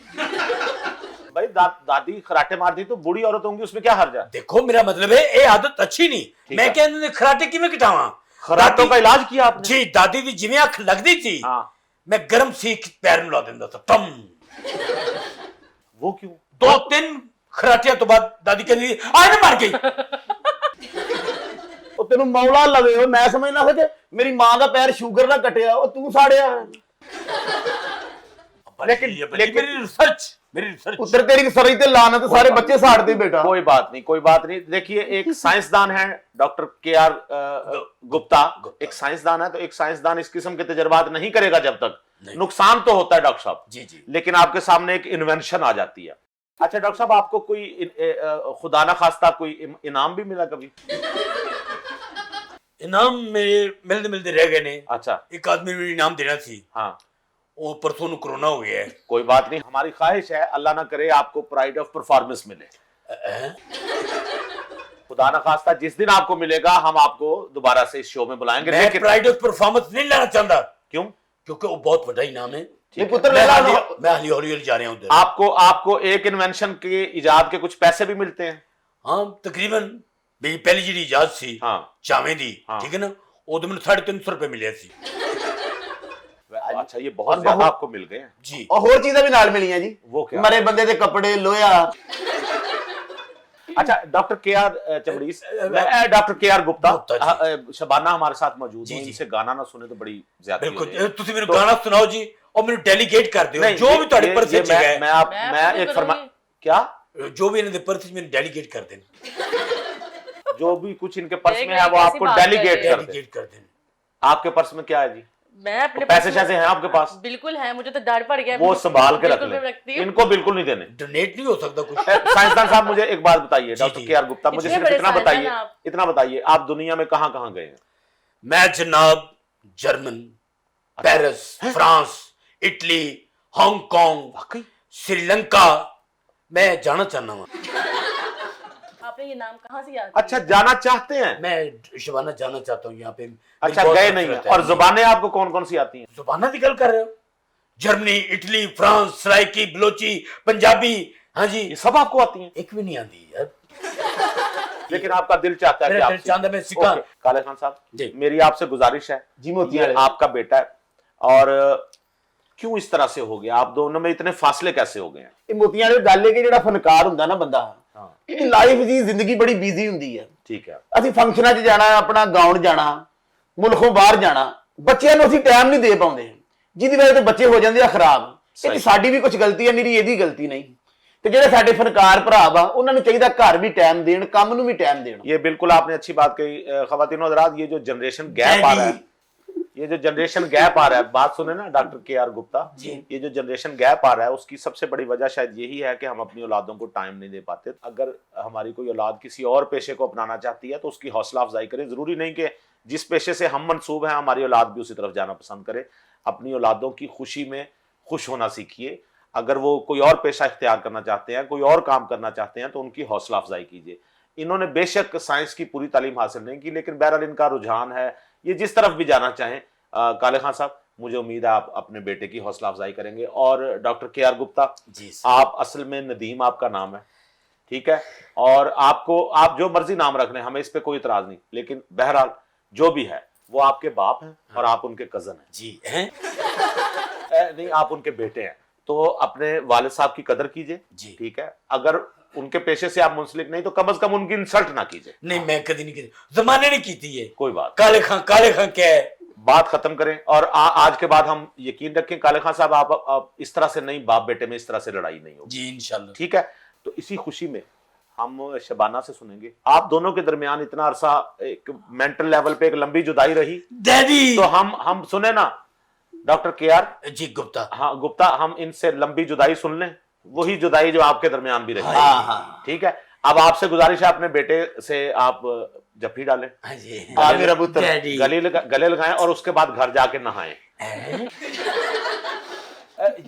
Speaker 1: भाई दादी खराटे मारती तो बूढ़ी औरत होंगी उसमें क्या हर्ज है?
Speaker 4: देखो मेरा मतलब है ये आदत अच्छी नहीं।
Speaker 1: ठीक
Speaker 4: मैं
Speaker 1: है।
Speaker 4: कहने खराटे किवें घटावां
Speaker 1: खराटों का इलाज किया आपने?
Speaker 4: जी दादी दी जिवें अख लगदी थी
Speaker 1: हाँ
Speaker 4: मैं गर्म सीख पैर में ला दिंदा था तम
Speaker 1: वो क्यों?
Speaker 4: 2-3 खराटियां तो बाद दादी कहती आए ना मार गई।
Speaker 3: ਉਹ ਤੈਨੂੰ ਮੌਲਾ ਲਵੇ ਉਹ ਮੈਂ ਸਮਝਣਾ ਸੀ ਕਿ ਮੇਰੀ ਮਾਂ ਦਾ ਪੈਰ ਸ਼ੂਗਰ ਨਾਲ ਕੱਟਿਆ ਉਹ ਤੂੰ ਸਾੜਿਆ।
Speaker 4: लेकिन मेरी रिसर्च
Speaker 3: ਪੁੱਤਰ ਤੇਰੀ ਸਰੀ ਤੇ ਲਾਨਤ ਸਾਰੇ ਬੱਚੇ ਸਾੜਦੇ ਬੇਟਾ।
Speaker 1: कोई बात नहीं देखिए एक साइंसदान है डॉक्टर के.आर. गुप्ता एक साइंसदान है तो एक साइंसदान इस किस्म के तजर्बात नहीं करेगा जब तक
Speaker 4: नहीं।
Speaker 1: नुकसान तो होता है डॉक्टर साहब
Speaker 4: जी जी
Speaker 1: लेकिन आपके सामने एक इन्वेंशन आ जाती है। अच्छा डॉक्टर साहब आपको कोई खुदा ना खास्ता कोई इनाम भी मिला कभी?
Speaker 4: इनाम मेरे मिलते मिलते रह गए ने।
Speaker 1: अच्छा
Speaker 4: एक आदमी ने इनाम देना थी
Speaker 1: हाँ
Speaker 4: वो परसों नु कोरोना हो गया है।
Speaker 1: कोई बात नहीं हमारी ख्वाहिश है अल्लाह ना करे आपको प्राइड ऑफ परफॉर्मेंस मिले। खुदा ना खास्ता जिस दिन आपको मिलेगा हम आपको दोबारा से इस शो में बुलाएंगे।
Speaker 4: मैं
Speaker 1: लेकिन
Speaker 4: प्राइड ऑफ परफॉर्मेंस नहीं लेना चाहता
Speaker 1: क्यों?
Speaker 4: क्योंकि वो बहुत बड़ा इनाम है।
Speaker 3: ਇਹ ਪੁੱਤਰ
Speaker 4: मैं
Speaker 3: ਲੈ ਲਾ
Speaker 4: हौली हौली जा रहा हूँ उधर।
Speaker 1: आपको एक इन्वेंशन के इजाद के कुछ पैसे भी मिलते हैं?
Speaker 4: हाँ तकरीबन मेरी पहली जी इजाजत सी
Speaker 1: हाँ
Speaker 4: चावे दी
Speaker 1: हाँ।
Speaker 4: ठीक है ना वो तो मैंने 350 रुपए मिले सी।
Speaker 1: अच्छा ये बहुत ज्यादा आपको मिल गए हैं।
Speaker 4: जी
Speaker 3: ਉਹ ਹੋਰ ਚੀਜ਼ਾਂ ਵੀ ਨਾਲ ਮਿਲੀਆਂ ਜੀ।
Speaker 1: वो क्या?
Speaker 3: ਮਰੇ ਬੰਦੇ ਦੇ ਕੱਪੜੇ ਲੋਹਾ।
Speaker 1: अच्छा डॉक्टर के.आर. चमड़ीस डॉक्टर के.आर. गुप्ता
Speaker 4: गुप्ता
Speaker 1: शबाना हमारे साथ मौजूद
Speaker 4: जी,
Speaker 1: है
Speaker 4: जी।
Speaker 1: इनसे गाना ना सुने तो बड़ी ज्यादा
Speaker 4: बिल्कुल तुसी मेरे गाना सुनाओ जी और मेरे डेलीगेट कर दियो जो भी ਤੁਹਾਡੇ
Speaker 1: ये
Speaker 4: परसे च है
Speaker 1: मैं
Speaker 2: मैं
Speaker 1: एक
Speaker 2: शुरू
Speaker 1: फरमा
Speaker 2: करूंगी।
Speaker 1: क्या
Speaker 4: जो भी इन्होंने परसे च मेरे डेलीगेट कर देन।
Speaker 1: जो भी कुछ इनके पर्स
Speaker 2: देख
Speaker 1: में
Speaker 2: रही
Speaker 1: है वो
Speaker 2: कैसी
Speaker 1: आपको
Speaker 2: बात कर
Speaker 1: डेलीगेट
Speaker 2: रही है।
Speaker 1: कर दे।
Speaker 4: डेलीगेट कर देना।
Speaker 1: आपके पर्स में क्या है जी?
Speaker 2: मैं अपने
Speaker 1: पैसे
Speaker 2: पर्स में-
Speaker 1: शैसे हैं आपके पास?
Speaker 2: बिल्कुल है, मुझे तो डर पड़ गया।
Speaker 1: वो संभाल के रख
Speaker 2: बिल्कुल मैं रखती
Speaker 1: ले,
Speaker 2: हूँ।
Speaker 1: इनको बिल्कुल नहीं देने।
Speaker 4: डोनेट नहीं हो सकता कुछ।
Speaker 1: साइंसदान साहब मुझे एक बात बताइए,
Speaker 4: जी,
Speaker 1: डॉक्टर
Speaker 4: जी।
Speaker 1: के आर गुप्ता, मुझे
Speaker 2: इतने
Speaker 1: सिर्फ
Speaker 2: बड़े
Speaker 1: इतना
Speaker 2: साइंसदान
Speaker 1: बताइए,
Speaker 2: आप।
Speaker 1: इतना बताइए, आप दुनिया में कहाँ कहाँ गए हैं?
Speaker 4: मैं जनाब German, Paris, France, Italy, Hong Kong,
Speaker 1: वाकई?
Speaker 4: श्रीलंका मैं जाना चाहना हूँ।
Speaker 2: आपने ये नाम कहाँ से याद
Speaker 1: अच्छा, जाना चाहते हैं?
Speaker 4: मैं शबाना जाना चाहता हूँ यहाँ पे।
Speaker 1: अच्छा,
Speaker 4: बहुत
Speaker 1: गए
Speaker 4: अच्छा
Speaker 1: नहीं है।
Speaker 4: रहता
Speaker 1: और जुबानें आपको कौन कौन सी आती हैं?
Speaker 4: जुबाना की गल कर रहे हो? Germany, Italy, France, Saraiki, Balochi, Punjabi. हाँ जी,
Speaker 1: ये सब आपको आती हैं?
Speaker 4: एक भी नहीं आती यार।
Speaker 1: लेकिन आपका दिल चाहता है कि
Speaker 4: मेरा
Speaker 1: आप
Speaker 4: दिल चाहता है मैं सीखा।
Speaker 1: ओके, काले खान साहब
Speaker 4: जी।
Speaker 1: मेरी आपसे गुजारिश है,
Speaker 3: जी मोती
Speaker 1: ये
Speaker 3: वाले
Speaker 1: आपका बेटा है, और क्यों इस तरह से हो गया? आप दोनों में इतने फासले कैसे हो गए हैं?
Speaker 3: ਇਹ ਮੋਤੀਆਂ ਵਾਲੀ ਗੱਲ ਹੈ ਕਿ ਜਿਹੜਾ ਫਨਕਾਰ ਹੁੰਦਾ ਨਾ ਬੰਦਾ,
Speaker 1: ਹਾਂ
Speaker 3: ਇਹਦੀ ਲਾਈਫ ਦੀ ਜ਼ਿੰਦਗੀ ਬੜੀ ਬਿਜ਼ੀ ਹੁੰਦੀ ਹੈ।
Speaker 1: ठीक है।
Speaker 3: ਅਸੀਂ ਫੰਕਸ਼ਨਾਂ 'ਚ ਜਾਣਾ, ਆਪਣਾ ਗਾਉਣ ਜਾਣਾ, ਮੁਲਕੋਂ ਬਾਹਰ ਜਾਣਾ, ਬੱਚਿਆਂ ਨੂੰ ਅਸੀਂ ਟਾਈਮ ਨਹੀਂ ਦੇ ਪਾਉਂਦੇ, ਜਿਹਦੀ ਵਜ੍ਹਾ ਤੋਂ ਬੱਚੇ ਹੋ ਜਾਂਦੇ ਆ ਖਰਾਬ। ਇਹ 'ਚ ਸਾਡੀ ਵੀ ਕੁਝ ਗਲਤੀ ਹੈ, ਮੇਰੀ ਇਹਦੀ ਗਲਤੀ ਨਹੀਂ। ਤੇ ਜਿਹੜੇ ਸਾਡੇ ਫਨਕਾਰ ਭਰਾ ਵਾ ਉਹਨਾਂ ਨੂੰ ਚਾਹੀਦਾ ਘਰ ਵੀ ਟਾਈਮ ਦੇਣ, ਕੰਮ ਨੂੰ ਵੀ ਟਾਈਮ ਦੇਣ।
Speaker 1: ये बिल्कुल आपने अच्छी बात कही। खवातीनो हज़रात, ये जो जनरेशन गैप आ रहा है, ये जो जनरेशन गैप आ रहा है, बात सुने ना डॉक्टर के आर गुप्ता जी, ये जो जनरेशन गैप आ रहा है उसकी सबसे बड़ी वजह शायद यही है कि हम अपनी औलादों को टाइम नहीं दे पाते। अगर हमारी कोई औलाद किसी और पेशे को अपनाना चाहती है तो उसकी हौसला अफजाई करें। जरूरी नहीं कि जिस पेशे से हम मंसूब हैं हमारी औलाद भी उसी तरफ जाना पसंद करे। अपनी औलादों की खुशी में खुश होना सीखिए। अगर वो कोई और पेशा इख्तियार करना चाहते हैं, कोई और काम करना चाहते हैं, तो उनकी हौसला अफजाई कीजिए। इन्होंने बेशक साइंस की पूरी तालीम हासिल नहीं की, लेकिन बहरहाल इनका रुझान है, ये जिस तरफ भी जाना चाहें। काले खान साहब, मुझे उम्मीद है आप अपने बेटे की हौसला अफजाई करेंगे। और डॉक्टर के आर गुप्ता
Speaker 4: जी
Speaker 1: आप असल में नदीम आपका नाम है, ठीक है, और आपको आप जो मर्जी नाम रख लें, हमें इस पे कोई इतराज नहीं, लेकिन बहरहाल जो भी है वो आपके बाप हैं और आप उनके कजन हैं।
Speaker 4: जी हैं
Speaker 1: नहीं, आप उनके बेटे हैं, तो अपने वालिद साहब की कदर कीजिए,
Speaker 4: जी।
Speaker 1: ठीक है। अगर उनके पेशे से आप मुंसलिक नहीं तो कम से कम उनकी इंसल्ट ना कीजिए।
Speaker 4: नहीं मैं कभी नहीं की, जमाने ने की थी ये।
Speaker 1: कोई बात,
Speaker 4: काले खां क्या है?
Speaker 1: बात खत्म करें। और आज के बाद हम यकीन रखें काले खान साहब, आप इस तरह से नहीं, बाप बेटे में इस तरह से लड़ाई नहीं होगी,
Speaker 4: जी इंशाल्लाह।
Speaker 1: ठीक है। तो इसी खुशी में हम शबाना से सुनेंगे। आप दोनों के दरमियान इतना अरसा एक मेंटल लेवल पे एक लंबी जुदाई रही,
Speaker 4: डैडी
Speaker 1: तो हम सुने ना डॉक्टर के आर
Speaker 4: जी गुप्ता।
Speaker 1: हाँ गुप्ता, हम इनसे लंबी जुदाई सुन लें, वही जुदाई जो आपके दरमियान भी रही,
Speaker 3: हाँ हाँ
Speaker 1: ठीक है। अब आपसे गुजारिश है अपने बेटे से आप जफ्फी डालें,
Speaker 4: हाँ जी
Speaker 3: आ मेरा पुत्र
Speaker 4: डैडी
Speaker 1: गले लगाएं और उसके बाद घर जाके नहाएं।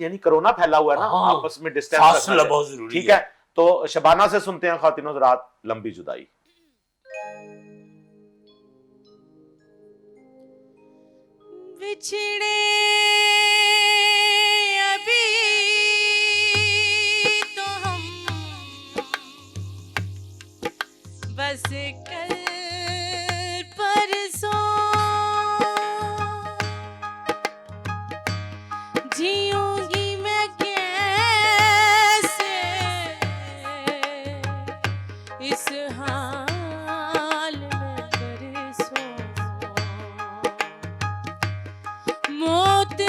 Speaker 1: यानी कोरोना फैला हुआ है ना,
Speaker 4: हाँ।
Speaker 1: आपस में डिस्टेंस
Speaker 4: फासला
Speaker 1: रखना है,
Speaker 4: बहुत जरूरी
Speaker 1: ठीक है। तो शबाना से सुनते हैं खातिनों हज़रात, लंबी जुदाई।
Speaker 5: बिछड़े अभी तो हम बस कल परसों जीऊंगी मैं कैसे इस हाल में परसों मौत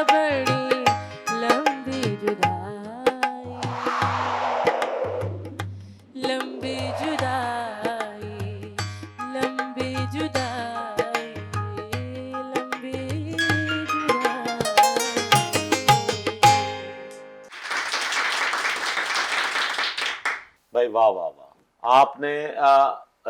Speaker 5: बड़ी लंबी जुदाई, लंबी जुदाई, लंबी जुदाई, लंबी जुदाई।
Speaker 1: भाई वाह वाह वाह, आपने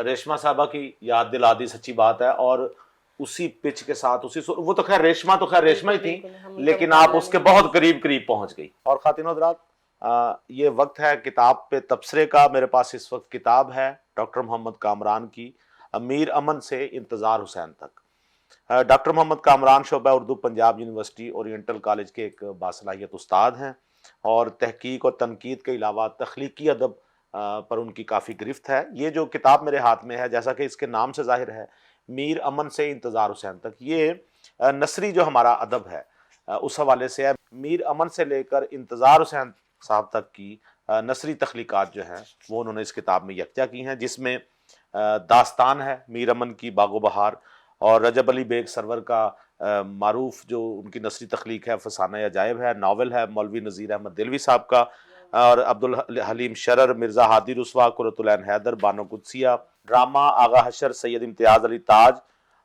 Speaker 1: रेशमा साहबा की याद दिला दी, सच्ची बात है। और उसी पिच के साथ उसी वो तो खैर रेशमा ही थी,
Speaker 2: बिल्कुल, हम
Speaker 1: लेकिन
Speaker 2: तो
Speaker 1: आप
Speaker 2: बता
Speaker 1: उसके
Speaker 2: रहे
Speaker 1: बहुत करीब करीब पहुंच गई। और खातिन हज़रात, ये वक्त है किताब पे तबसरे का। मेरे पास इस वक्त किताब है डॉक्टर मोहम्मद कामरान की, मीर अमन से इंतज़ार हुसैन तक। डॉक्टर मोहम्मद कामरान शोबा Urdu Punjab university oriental college के एक बासलाहियत उस्ताद हैं और तहकीक और तनकीद के अलावा तख्लीकी अदब पर उनकी काफ़ी गिरफ्त है। ये जो किताब मेरे हाथ में है, जैसा कि इसके नाम से जाहिर है, मीर अमन से इंतज़ार हुसैन तक, ये नसरी जो हमारा अदब है उस हवाले से है। मीर अमन से लेकर इंतज़ार हुसैन साहब तक की नसरी तख्लीकात जो हैं वो उन्होंने इस किताब में यकजा की हैं, जिसमें दास्तान है मीर अमन की बागो बहार, और रजब अली बेग सरवर का मारूफ जो उनकी नसरी तख्लीक है फसाना अजायब है, नावल है मौलवी नज़ीर अहमद दिलवी साहब का, और अब्दुल हलीम शरर, मिर्ज़ा हादी रुस्वा, कुरतुल ऐन हैदर, बानो कुदसिया, ड्रामा आगा हशर, सैयद इम्तियाज़ अली ताज।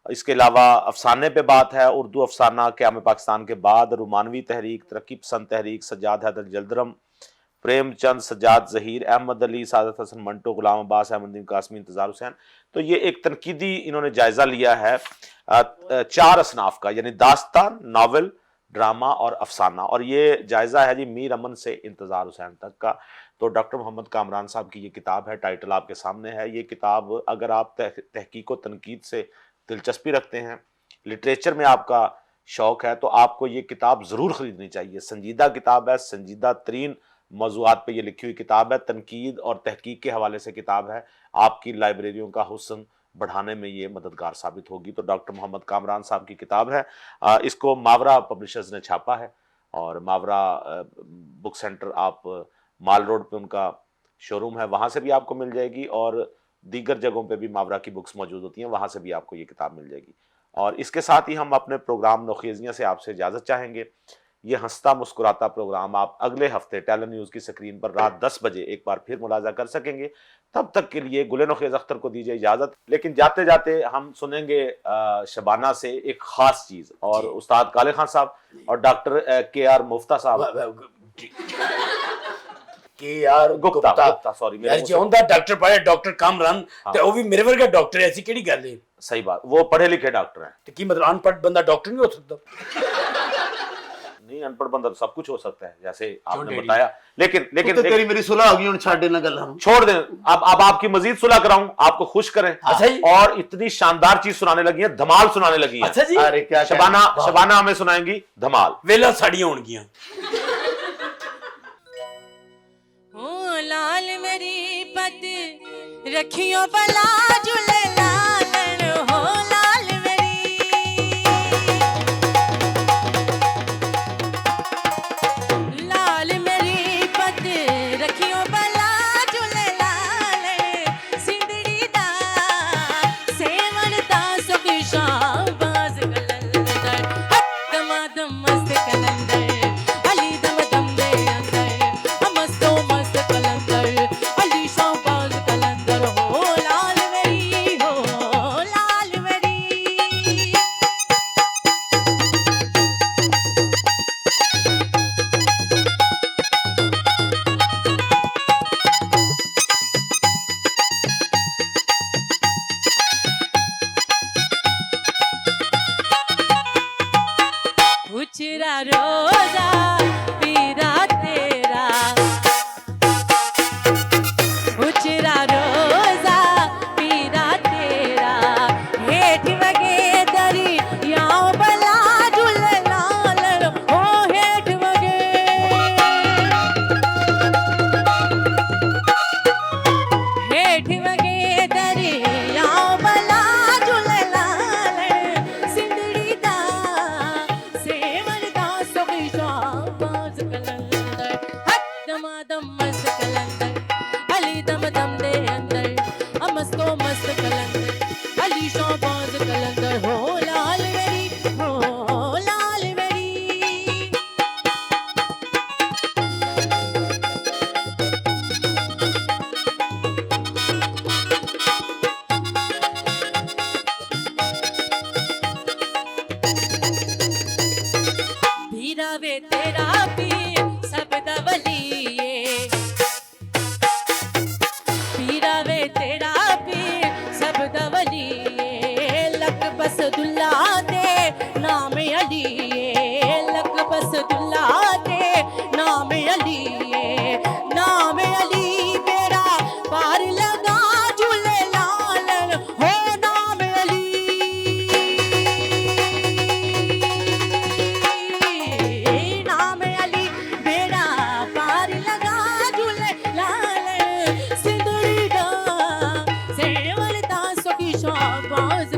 Speaker 1: इसके अलावा अफसाने पे बात है, उर्दू अफसाना, क़याम पाकिस्तान के बाद, रुमानवी तहरीक, तरक्की पसंद तहरीक, सज्जाद हैदर जल्दरम, प्रेमचंद, सज्जाद ज़हीर, अहमद अली, सादत हसन मंटो, गुलाम अब्बास, अहमद कासमी, इंतज़ार हुसैन। तो ये एक तनकीदी इन्होंने जायज़ा लिया है 4 असनाफ का, यानी दास्तान, नावल, ड्रामा और अफसाना। और ये जायज़ा है जी मीर अमन से इंतज़ार हुसैन तक का। तो डॉक्टर मोहम्मद कामरान साहब की ये किताब है, टाइटल आपके सामने है। ये किताब अगर आप तहकीक व तनकीद से दिलचस्पी रखते हैं, लिटरेचर में आपका शौक़ है, तो आपको ये किताब ज़रूर ख़रीदनी चाहिए। संजीदा किताब है, संजीदा तरीन मौज़ूआत पे ये लिखी हुई किताब है, तनकीद और तहकीक के हवाले से किताब है। आपकी लाइब्रेरियों का हुस्न बढ़ाने में ये मददगार साबित होगी। तो डॉक्टर मोहम्मद कामरान साहब की किताब है, इसको मावरा पब्लिशर्स ने छापा है, और मावरा बुक सेंटर, आप माल रोड पे उनका शोरूम है, वहाँ से भी आपको मिल जाएगी, और दीगर जगहों पे भी मावरा की बुक्स मौजूद होती हैं, वहाँ से भी आपको ये किताब मिल जाएगी। और इसके साथ ही हम अपने प्रोग्राम नौखेज़ियाँ से आपसे इजाज़त चाहेंगे। ये हंसता मुस्कुराता प्रोग्राम आप अगले हफ्ते टेलन न्यूज़ की स्क्रीन पर रात 10 बजे एक बार फिर मुलाजा कर सकेंगे। तब तक के लिए गुले नौखेज़ अख्तर को दीजिए इजाज़त। लेकिन जाते जाते हम सुनेंगे शबाना से एक ख़ास चीज़, और उस्ताद काले खान साहब और डॉक्टर KR मुफ्ता साहब, गुप्ता सॉरी,
Speaker 4: यार जिਉਂਦਾ डॉक्टर पढ़े डॉक्टर कामरान ते ਉਹ ਵੀ ਮੇਰੇ ਵਰਗਾ डॉक्टर है, ऐसी केड़ी गल है?
Speaker 1: सही बात, वो पढ़े लिखे डॉक्टर हैं।
Speaker 4: ਤੇ ਕੀ मतलब अनपढ़ बंदा डॉक्टर नहीं हो सकता?
Speaker 1: नहीं, अनपढ़ बंदा तो सब कुछ हो सकता है, जैसे आपने
Speaker 4: डैडी?
Speaker 1: बताया। लेकिन लेकिन
Speaker 3: तो तेरी मेरी सुलह होगी, हुन छाड़े ना गल्लां नूं।
Speaker 1: छोड़ दें, अब आपकी मजीद सुलह कराऊं, आपको खुश करें।
Speaker 4: अच्छा जी।
Speaker 1: और इतनी शानदार चीज सुनाने लगी है, धमाल सुनाने लगी है।
Speaker 4: अच्छा जी।
Speaker 3: अरे क्या
Speaker 1: शबाना हमें सुनाएंगी धमाल।
Speaker 4: वेला साड़ियां होणगियां।
Speaker 5: ओ लाल मेरी पत रखियो भला झूले लालन, हो लाल मेरी, लाल मेरी पत रखियो भला झूले लालन, सिंदड़ी दा सेवन दा सुख शाबाज कलंदर, दमादम मस्त कलंदर, अली दम दम दे अंदर, मस्तो मस्त कलंदर, अली शाबाज कलंदर, हो लाल मेरी, हो लाल मेरी। उचरा रोजा पीरा तेरा, उचरा रोजा पीरा तेरा, हेठ वगे दरी याओ भला झूले लाल, हो हेठ वगे, हेठ वगे दरी याओ भला झूले लाल, सिंदड़ी दा सेवन दा सुख शाबाज कलंदर, दमादम मस्त कलंदर, अली दम दम दे अंदर, मस्तो मस्त कलंदर, अली शाबाज कलंदर, हो लाल मेरी, हो लाल मेरी। बाज